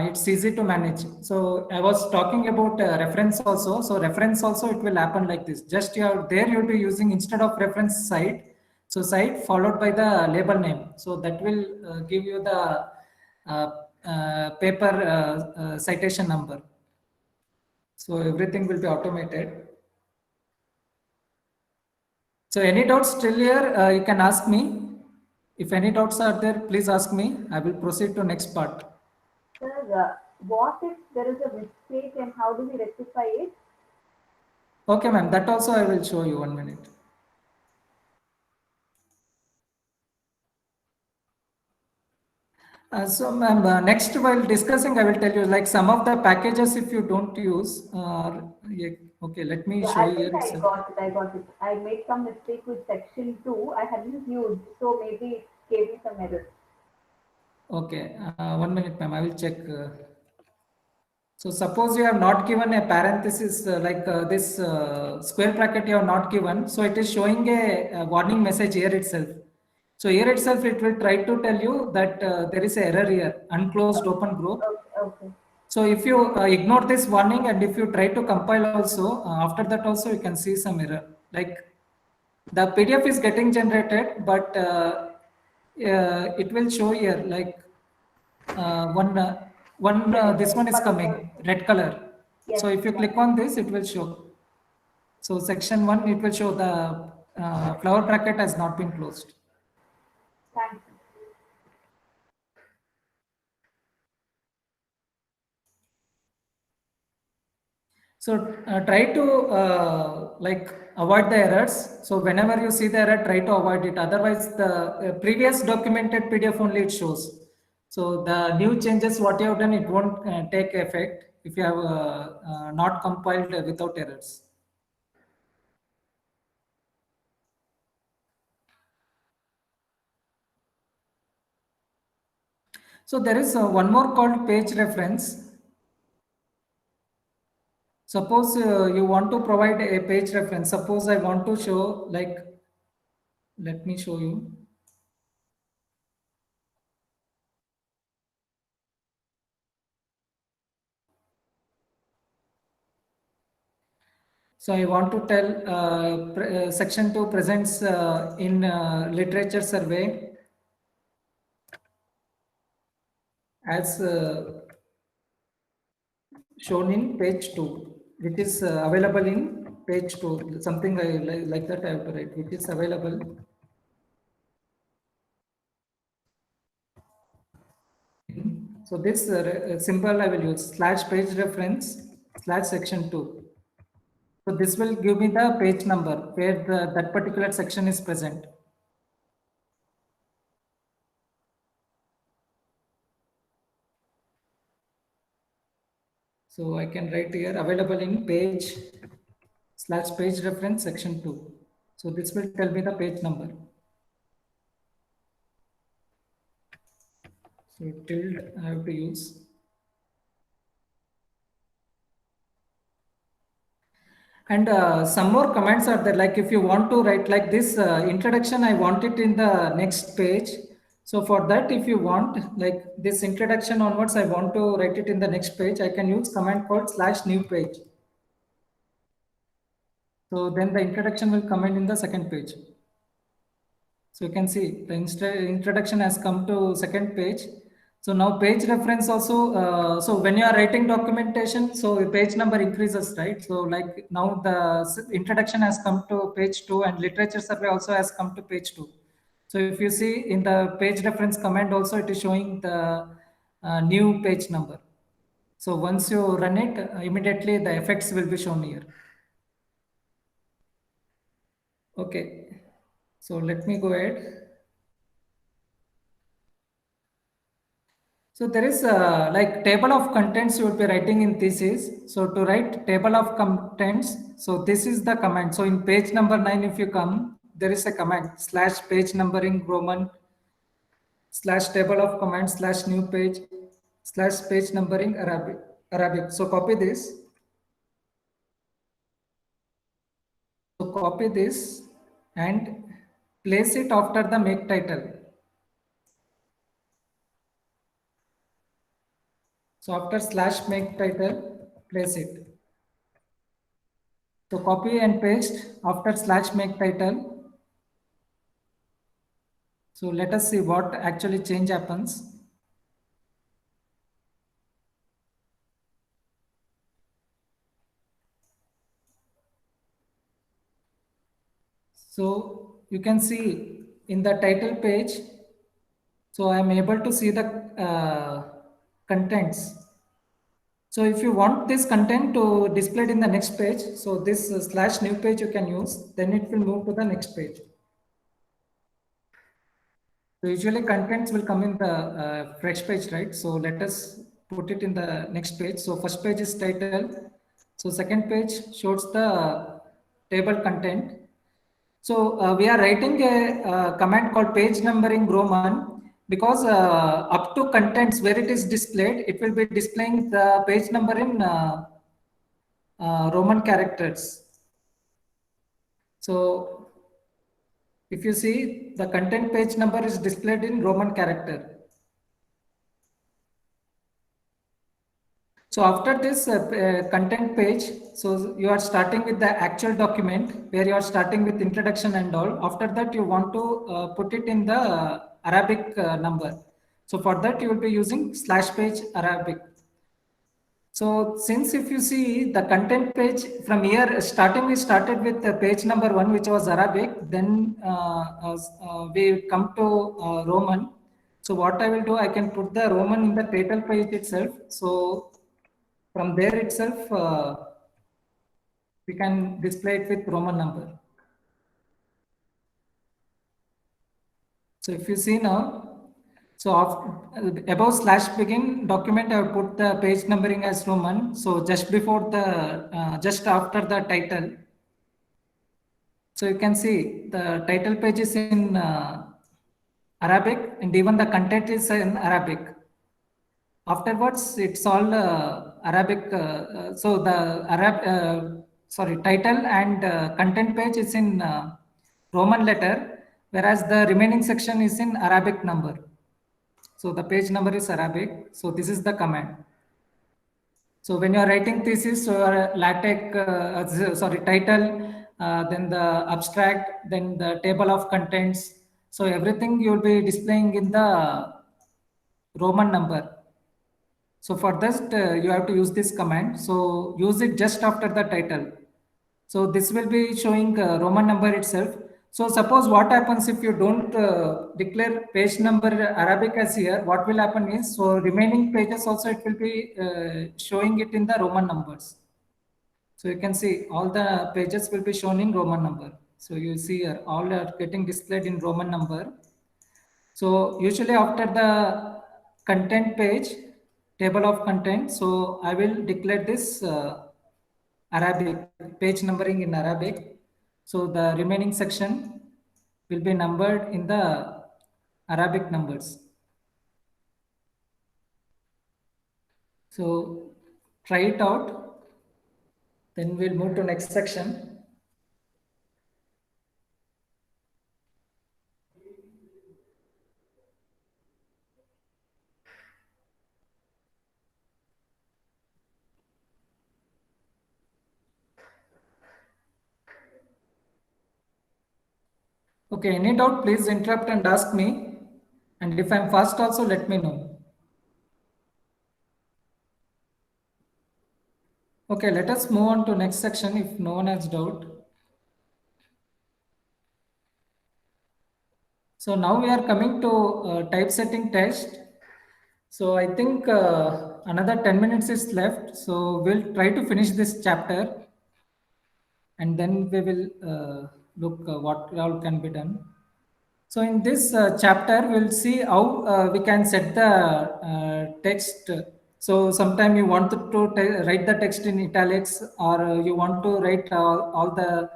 it's easy to manage. So I was talking about reference also. So reference also, it will happen like this. Just you'll be using instead of reference site. So site followed by the label name. So that will give you the paper citation number. So everything will be automated. So any doubts still here, you can ask me. If any doubts are there, please ask me. I will proceed to next part. Sir, what if there is a mistake and how do we rectify it? Okay, ma'am. That also I will show you 1 minute. So, ma'am, next while discussing, I will tell you like some of the packages if you don't use. Yeah, okay, let me Yeah, show I you here think I itself. got it. I made some mistake with section 2. I hadn't used, so maybe it gave me some error. Okay, 1 minute, ma'am. I will check. So suppose you have not given a parenthesis this square bracket you have not given. So it is showing a warning message here itself. So here itself it will try to tell you that there is a error here, unclosed open group. Okay. So if you ignore this warning and if you try to compile also, after that also you can see some error. Like the PDF is getting generated, but it will show here like this one is coming red color. Yes. So if you click on this, it will show. So section 1, it will show the flower bracket has not been closed. Thanks. So try to avoid the errors. So whenever you see the error, try to avoid it. Otherwise, the previous documented PDF only it shows. So the new changes what you have done, it won't take effect if you have not compiled without errors. So there is one more called page reference. Suppose you want to provide a page reference. Suppose I want to show let me show you. So I want to tell section 2 presents in literature survey as shown in page 2, which is available in page 2, something like that I have to write, which is available. So this symbol I will use slash page reference slash section 2. So this will give me the page number where that particular section is present. So I can write here available in page slash page reference section 2. So this will tell me the page number. So tilde I have to use. And some more comments are there. Like if you want to write like this introduction, I want it in the next page. So for that, if you want like this introduction onwards, I want to write it in the next page, I can use command called /new page. So then the introduction will come in the second page. So you can see the introduction has come to second page. So now page reference also, so when you are writing documentation, so the page number increases, right? So like now the introduction has come to page 2 and literature survey also has come to page 2. So if you see in the page reference command also, it is showing the new page number. So once you run it, immediately the effects will be shown here. Okay, so let me go ahead. So there is like table of contents you would be writing in thesis. So to write table of contents, so this is the command. So in page number 9, if you come, there is a command /page numbering Roman /table of command /new page /page numbering Arabic. So copy this. So copy this and place it after the make title. So after /make title, place it. So copy and paste after /make title. So let us see what actually change happens. So you can see in the title page, so I am able to see the contents. So if you want this content to display it in the next page, so this /new page you can use, then it will move to the next page. So usually contents will come in the fresh page, right? So let us put it in the next page. So first page is title. So second page shows the table content. So we are writing a command called page numbering Roman because up to contents where it is displayed, it will be displaying the page number in Roman characters. So if you see, the content page number is displayed in Roman character. So after this content page, so you are starting with the actual document where you are starting with introduction and all. After that, you want to put it in the Arabic number. So for that, you will be using /page Arabic. So since if you see the content page from here, we started with the page number 1, which was Arabic, then we come to Roman. So what I will do, I can put the Roman in the title page itself. So from there itself, we can display it with Roman number. So if you see now, so above /begin document, I have put the page numbering as Roman. So just before the, just after the title. So you can see the title page is in Arabic and even the content is in Arabic. Afterwards, it's all Arabic. So the title and content page is in Roman letter, whereas the remaining section is in Arabic number. So the page number is Arabic. So this is the command. So when you are writing thesis, so LaTeX, title, then the abstract, then the table of contents. So everything you will be displaying in the Roman number. So for that, you have to use this command. So use it just after the title. So this will be showing Roman number itself. So suppose what happens if you don't declare page number Arabic as here, what will happen is, so remaining pages also it will be showing it in the Roman numbers. So you can see all the pages will be shown in Roman number. So you see here, all are getting displayed in Roman number. So usually after the content page, table of content, so I will declare this Arabic, page numbering in Arabic. So the remaining section will be numbered in the Arabic numbers. So try it out. Then we'll move to next section. Okay, any doubt, please interrupt and ask me. And if I'm fast also, let me know. Okay, let us move on to next section if no one has doubt. So now we are coming to typesetting test. So I think another 10 minutes is left. So we'll try to finish this chapter and then we will look what all can be done. So in this chapter, we'll see how we can set the text. So sometime you want to write the text in italics, or you want to write all the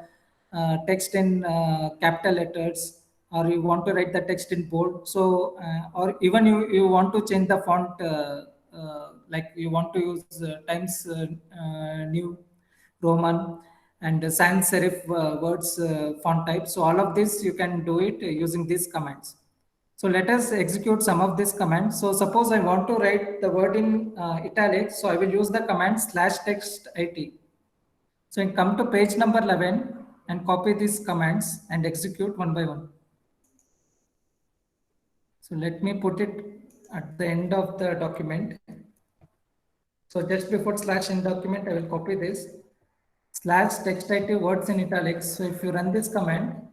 text in capital letters, or you want to write the text in bold. So, or even you want to change the font, like you want to use Times New Roman and sans serif words font type. So all of this you can do it using these commands. So let us execute some of these commands. So suppose I want to write the word in italics. So I will use the command /text_it. So I come to page number 11 and copy these commands and execute one by one. So let me put it at the end of the document. So just before /end document, I will copy this /text_it words in italics. So if you run this command,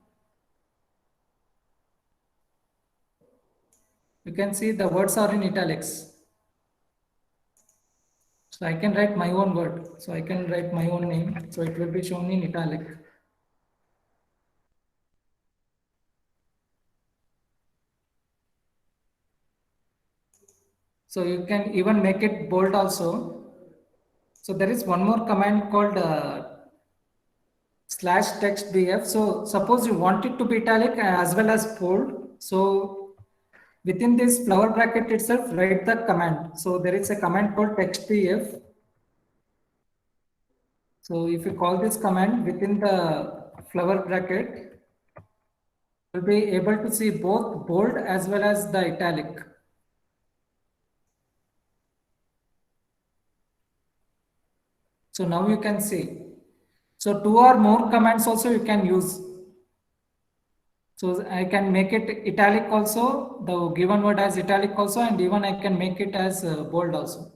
you can see the words are in italics. So I can write my own word. So I can write my own name. So it will be shown in italic. So you can even make it bold also. So there is one more command called /textbf. So suppose you want it to be italic as well as bold. So within this flower bracket itself, write the command. So there is a command called textbf. So if you call this command within the flower bracket, you'll be able to see both bold as well as the italic. So now you can see. So two or more commands also you can use. So I can make it italic also, the given word as italic also, and even I can make it as bold also.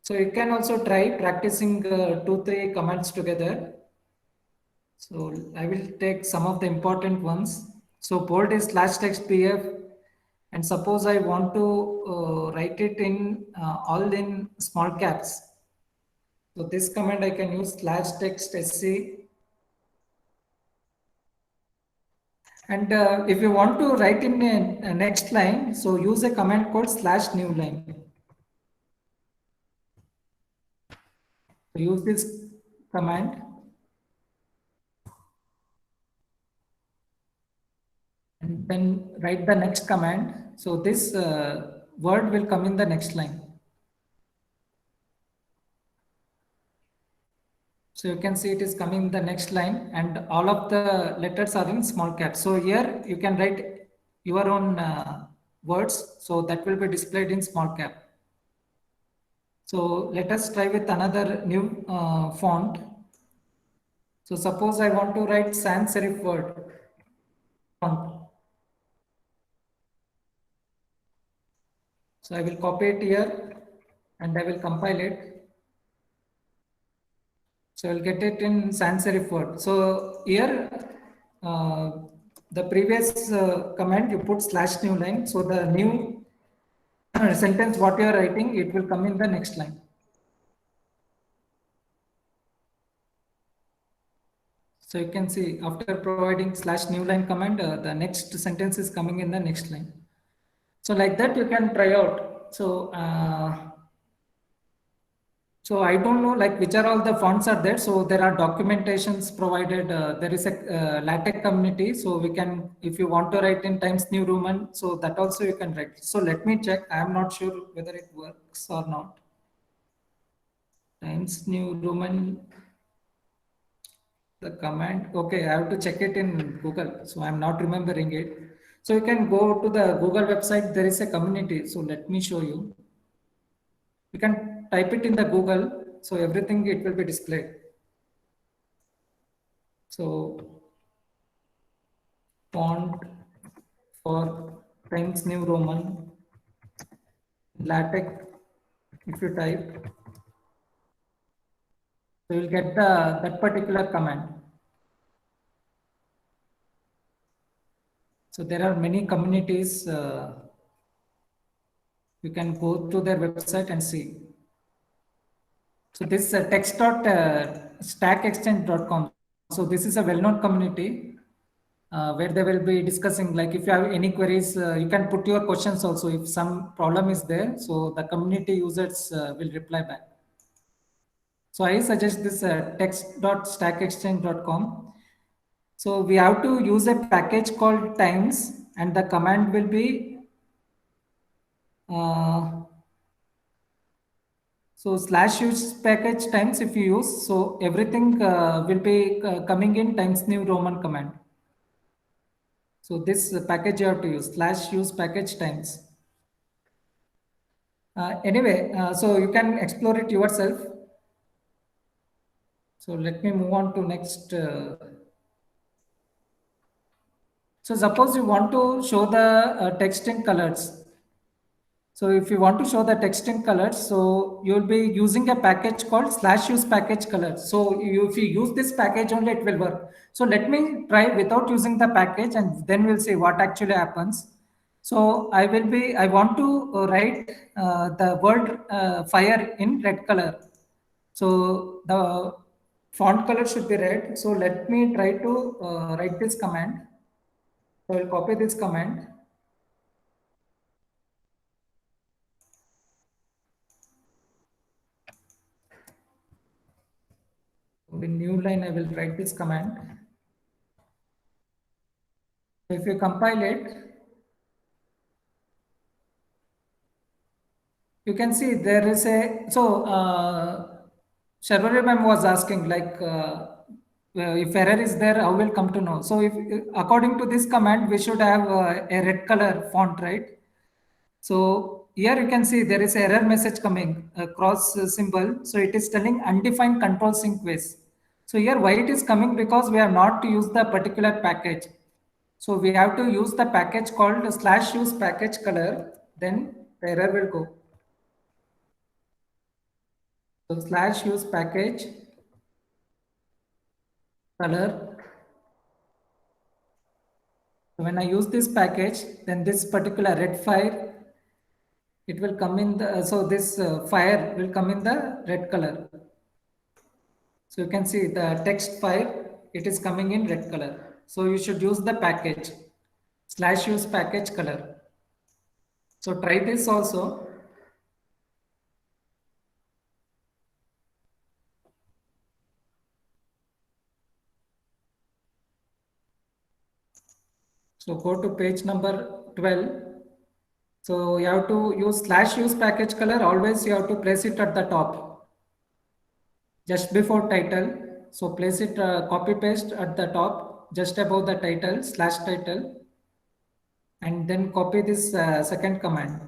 So you can also try practicing 2-3 commands together. So I will take some of the important ones. So bold is /textbf, and suppose I want to write it in all in small caps. So this command I can use /textsc. And if you want to write in a next line, so use a command called /newline. So use this command. And then write the next command. So this word will come in the next line. So you can see it is coming in the next line, and all of the letters are in small caps. So here you can write your own words. So that will be displayed in small cap. So let us try with another new font. So suppose I want to write sans serif word font. So I will copy it here and I will compile it. So I'll get it in sans serif word. So here, the previous command you put /newline. So the new sentence what you are writing, it will come in the next line. So you can see after providing /newline command, the next sentence is coming in the next line. So like that you can try out. So So I don't know like which are all the fonts are there. So there are documentations provided. There is a LaTeX community. So we can, if you want to write in Times New Roman, so that also you can write. So let me check. I am not sure whether it works or not. Times New Roman, the command. Okay, I have to check it in Google. So I'm not remembering it. So you can go to the Google website. There is a community. So let me show you. You can type it in the Google. So everything it will be displayed. So font for Times New Roman, LaTeX, if you type, so you'll get that particular command. So there are many communities. You can go to their website and see. So this text.stackexchange.com. So this is a well-known community where they will be discussing, like if you have any queries, you can put your questions also if some problem is there. So the community users will reply back. So I suggest this text.stackexchange.com. So we have to use a package called Times, and the command will be so /use package Times if you use. So everything will be coming in Times New Roman command. So this package you have to use /use package Times. Anyway, so you can explore it yourself. So let me move on to next. So suppose you want to show the text in colors. So if you want to show the text in colors, so you'll be using a package called /use package colors. So if you use this package only, it will work. So let me try without using the package, and then we'll see what actually happens. So I want to write the word fire in red color. So the font color should be red. So let me try to write this command. So I will copy this command. In new line, I will write this command. If you compile it, you can see there is a, so Sharvari ma'am was asking like, if error is there, how will come to know? So if according to this command, we should have a red color font, right? So here you can see there is error message coming, a cross symbol. So it is telling undefined control sync ways. So here why it is coming, because we have not used the particular package. So we have to use the package called /use package color, then the error will go. So /use package color. So when I use this package, then this particular red fire, it will come in the, so this fire will come in the red color. So you can see the text file, it is coming in red color. So you should use the package /use package color. So try this also. So go to page number 12. So you have to use /use package color. Always you have to place it at the top, just before title. So place it, copy paste at the top, just above the title, /title, and then copy this second command,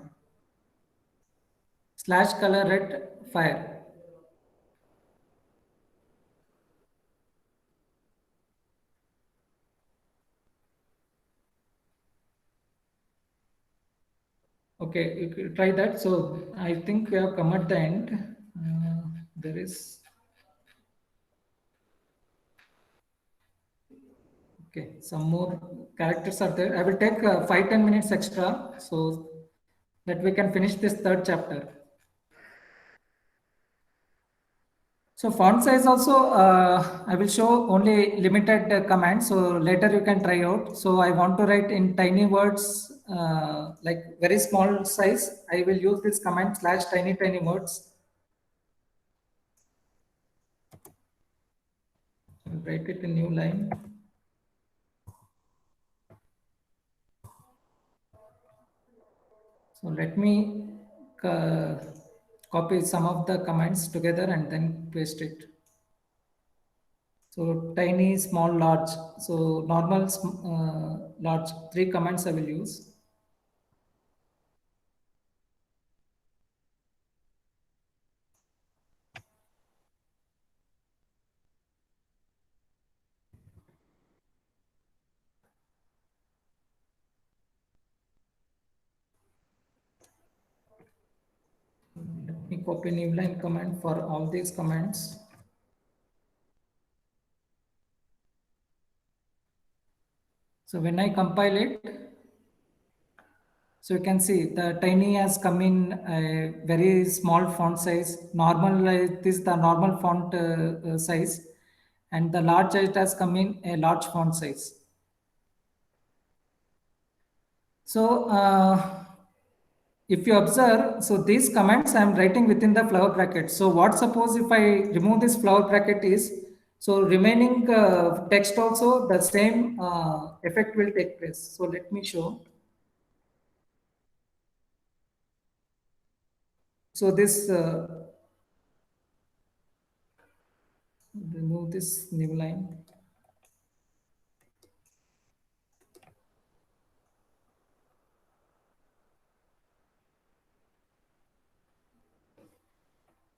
/color red fire. Okay, you could try that. So I think we have come at the end. There is. Okay, some more characters are there. I will take 5-10 minutes extra so that we can finish this third chapter. So font size also, I will show only limited commands. So later you can try out. So I want to write in tiny words, like very small size. I will use this command /tiny words. Write it in new line. So let me copy some of the comments together and then paste it. So tiny, small, large. So normal, large, 3 comments I will use. Let me copy new line comment for all these comments. So when I compile it, so you can see the tiny has come in a very small font size. Normal, this is the normal font size, and the large it has come in a large font size. So if you observe, so these comments I am writing within the flower bracket. So what suppose if I remove this flower bracket is, so remaining text also the same effect will take place. So let me show. So this remove this new line.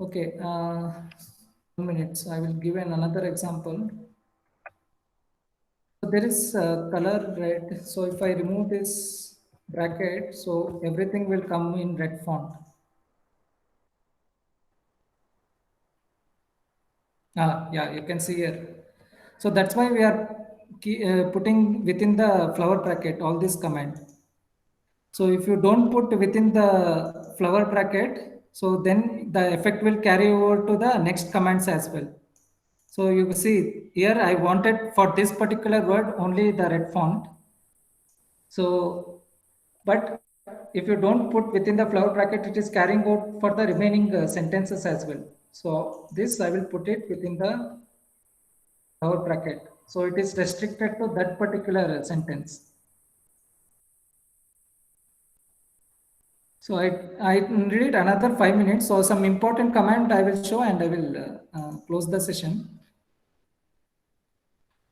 Okay, 1 minute. So I will give another example. So there is color red. So if I remove this bracket, so everything will come in red font. Yeah, you can see here. So that's why we are putting within the flower bracket all this comment. So if you don't put within the flower bracket, so then the effect will carry over to the next comments as well. So you see here I wanted for this particular word only the red font. So, but if you don't put within the flower bracket, it is carrying out for the remaining sentences as well. So this I will put it within the flower bracket. So it is restricted to that particular sentence. So I read another 5 minutes. So some important comment I will show and I will close the session.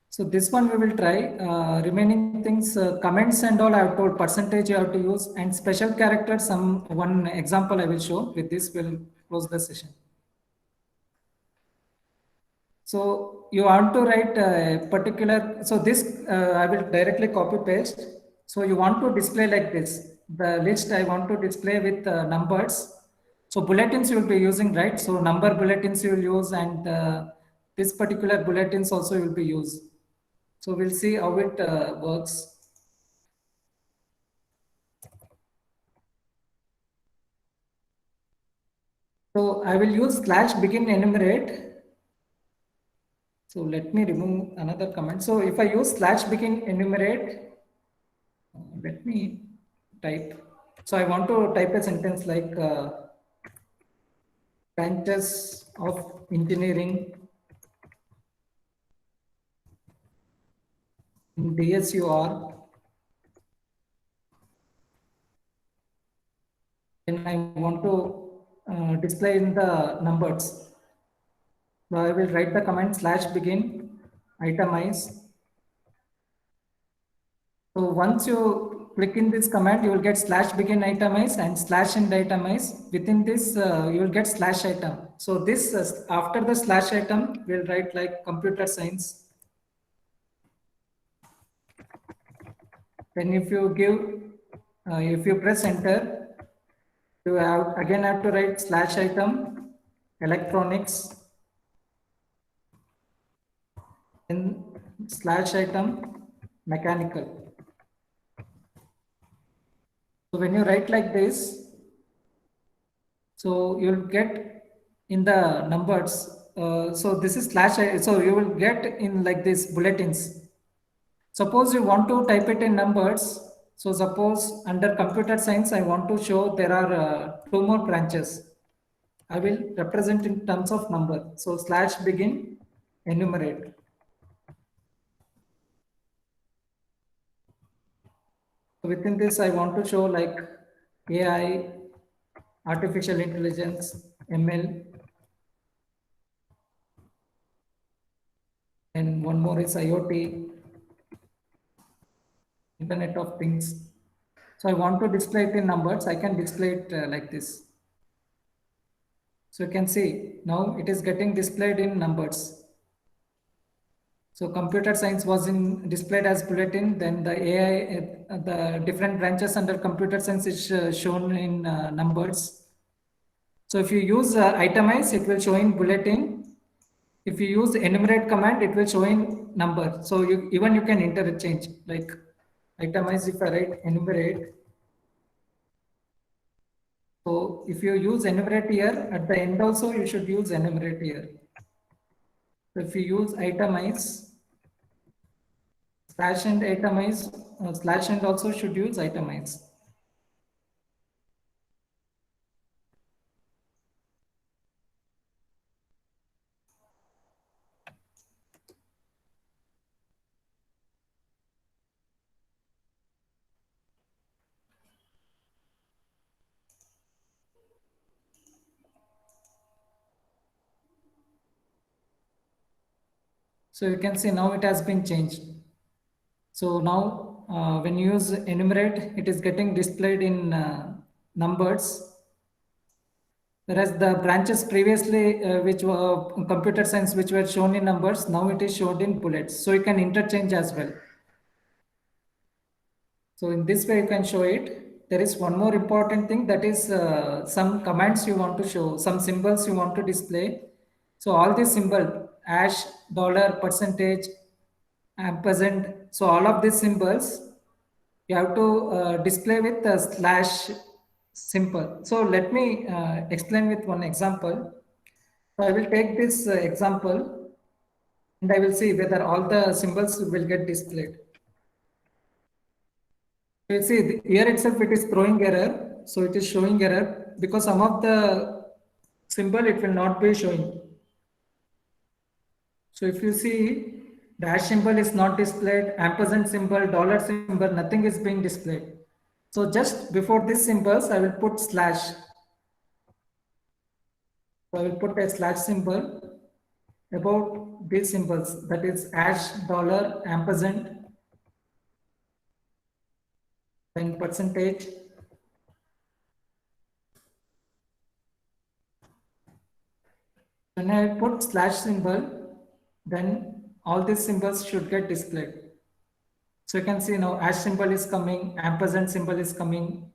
So this one we will try. Remaining things, comments and all I have told, percentage you have to use, and special characters, one example I will show. With this we'll close the session. So you want to write a particular, so this I will directly copy paste. So you want to display like this. The list I want to display with numbers. So bulletins you will be using, right? So number bulletins you will use, and this particular bulletins also will be used. So we'll see how it works. So I will use /begin enumerate. So let me remove another comment. So if I use /begin enumerate, let me type. So I want to type a sentence like branches of engineering in DSUR. And I want to display in the numbers. So I will write the command /begin itemize. So once you click in this command, you will get /begin itemize and /end itemize. Within this, you will get /item. So this after the /item, we'll write like computer science. Then if you give, if you press enter, you have again have to write /item electronics. In /item mechanical. So when you write like this, so you'll get in the numbers. So this is so you will get in like this bulletins. Suppose you want to type it in numbers. So suppose under computer science, I want to show there are 2 more branches. I will represent in terms of number. So /begin enumerate. within this, I want to show like AI, artificial intelligence, ML, and one more is IoT, Internet of Things. So I want to display it in numbers. I can display it like this. So you can see now it is getting displayed in numbers. So computer science was displayed as bulletin. Then the AI, the different branches under computer science is shown in numbers. So if you use itemize, it will show in bulletin. If you use enumerate command, it will show in number. So you can interchange like itemize. If I write enumerate, so if you use enumerate here, at the end also you should use enumerate here. So if you use itemize, slash and itemize, slash and also should use itemize. So you can see now it has been changed. So now when you use enumerate, it is getting displayed in numbers. Whereas the branches previously, which were computer science, which were shown in numbers, now it is shown in bullets. So you can interchange as well. So in this way you can show it. There is one more important thing, that is some commands you want to show, some symbols you want to display. So all these symbol, hash, dollar, percentage, ampersand. So all of these symbols you have to display with a slash symbol. So let me explain with one example. So I will take this example and I will see whether all the symbols will get displayed. You see here itself it is throwing error. So it is showing error because some of the symbol it will not be showing. So if you see, dash symbol is not displayed, ampersand symbol, dollar symbol, nothing is being displayed. So just before these symbols, I will put slash. So I will put a slash symbol about these symbols, that is hash, dollar, ampersand, then percentage. When I put slash symbol, then all these symbols should get displayed. So you can see now hash symbol is coming, ampersand symbol is coming,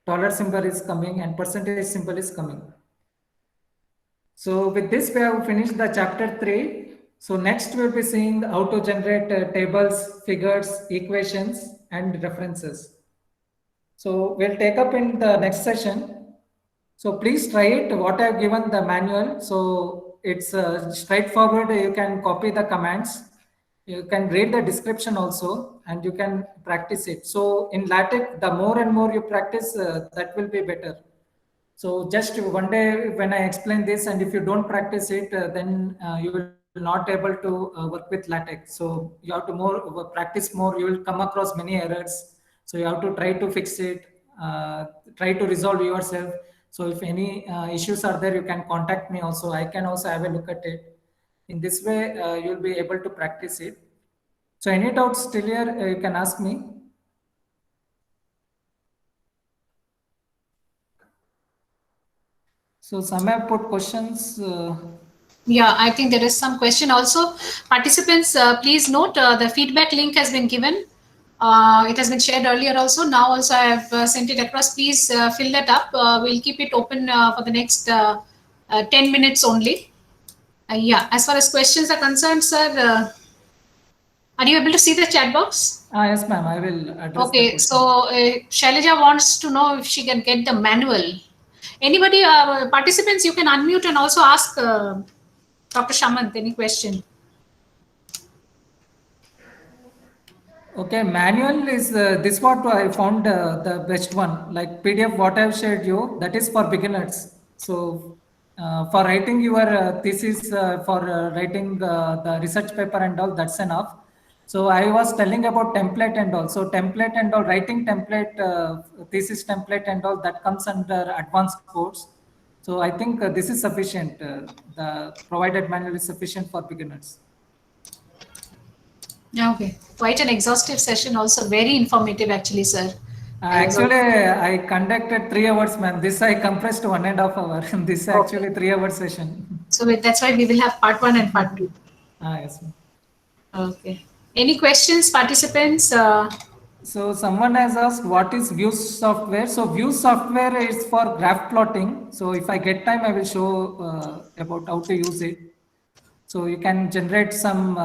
dollar symbol is coming, and percentage symbol is coming. So with this we have finished the chapter 3. So next we'll be seeing how to generate tables, figures, equations, and references. So we'll take up in the next session. So please try it, what I've given the manual. So it's straightforward. You can copy the commands. You can read the description also, and you can practice it. So in LaTeX, the more and more you practice, that will be better. So just one day when I explain this, and if you don't practice it, then you will not able to work with LaTeX. So you have to practice more. You will come across many errors. So you have to try to fix it, try to resolve yourself. So if any issues are there, you can contact me also. I can also have a look at it. In this way, you'll be able to practice it. So any doubts still here, you can ask me. So some have put questions. Yeah, I think there is some question also. Participants, please note the feedback link has been given. It has been shared earlier also. Now also I have sent it across. Please fill that up. We'll keep it open for the next 10 minutes only. Yeah, as far as questions are concerned, sir, are you able to see the chat box? Yes, ma'am, I will address. Okay, so Shailaja wants to know if she can get the manual. Anybody, participants, you can unmute and also ask Dr. Shamant any question. Okay, manual is this what I found the best one. Like PDF, what I've shared you, that is for beginners. So for writing your thesis, for writing the research paper and all, that's enough. So I was telling about template and also template and all, writing template, thesis template and all, that comes under advanced course. So I think this is sufficient. The provided manual is sufficient for beginners. Okay, quite an exhaustive session, also very informative actually, sir. I was Actually, I conducted 3 hours, ma'am. This I compressed to 1.5 hours. This actually 3 hour session. So that's why we will have part 1 and part 2. Yes, ma'am. Okay. Any questions, participants? So someone has asked what is Views software. So Views software is for graph plotting. So if I get time, I will show about how to use it. So you can generate some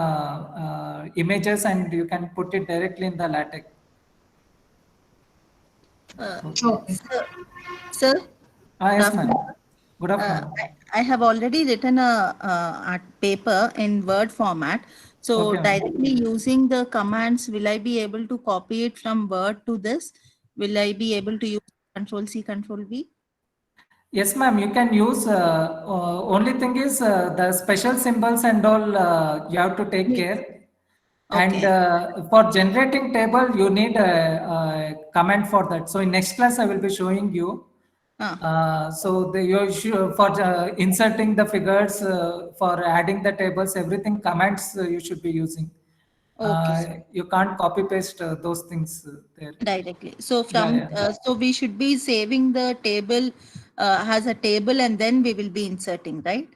images and you can put it directly in the LaTeX. Okay. Sir, Yes, ma'am. Good afternoon. I have already written a paper in Word format. So Okay, ma'am. directly using the commands, will I be able to copy it from Word to this? Will I be able to use Control C, Control V? Yes, ma'am. You can use. Only thing is the special symbols and all you have to take care. And for generating table, you need a command for that. So in next class, I will be showing you. So for inserting the figures, for adding the tables, everything commands you should be using. You can't copy paste those things there. Directly. So from so we should be saving the table as a table and then we will be inserting, right?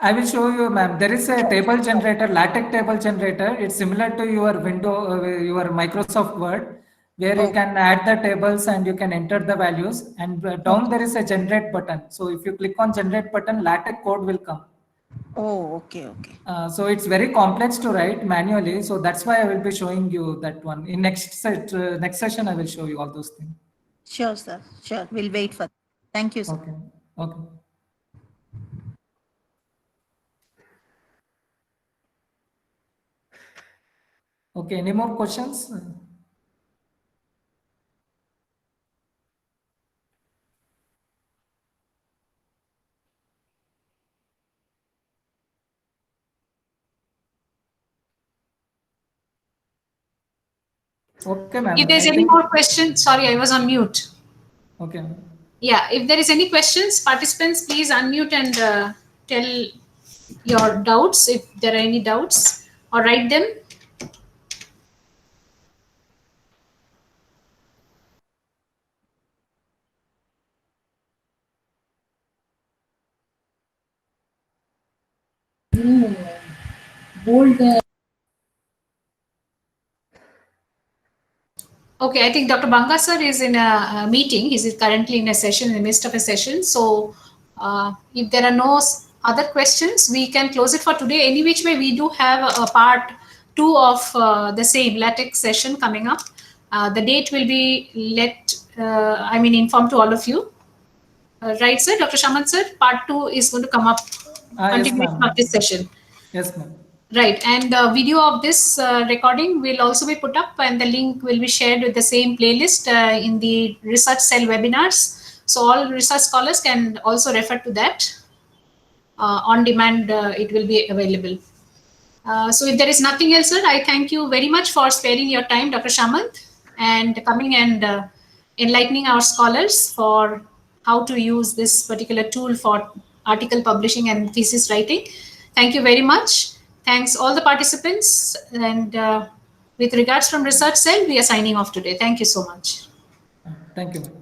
I will show you, ma'am. There is a table generator, LaTeX table generator. It's similar to your your Microsoft Word, where you can add the tables and you can enter the values. And down there is a generate button. So if you click on generate button, LaTeX code will come. Oh, okay, okay. So it's very complex to write manually. So that's why I will be showing you that one. In next session, I will show you all those things. Sure, sir. Sure. We'll wait for that. Thank you, sir. Okay. Okay. Okay. Any more questions? Okay, ma'am. If there's any more questions, sorry, I was on mute. Okay. Yeah, if there is any questions, participants, please unmute and tell your doubts if there are any doubts, or write them. Okay, I think Dr. Banga sir is in a meeting. He's currently in a session, in the midst of a session. So if there are no other questions, we can close it for today. Any which way, we do have a part 2 of the same LaTeX session coming up. The date will be informed to all of you. Right, sir? Dr. Shaman sir, part 2 is going to come up, continuation of this session. Yes, ma'am. Right, and the video of this recording will also be put up, and the link will be shared with the same playlist in the Research Cell webinars. So all research scholars can also refer to that. On demand, it will be available. So if there is nothing else, sir, I thank you very much for sparing your time, Dr. Shamant, and coming and enlightening our scholars for how to use this particular tool for article publishing and thesis writing. Thank you very much. Thanks all the participants, and with regards from Research Cell, we are signing off today. Thank you so much. Thank you.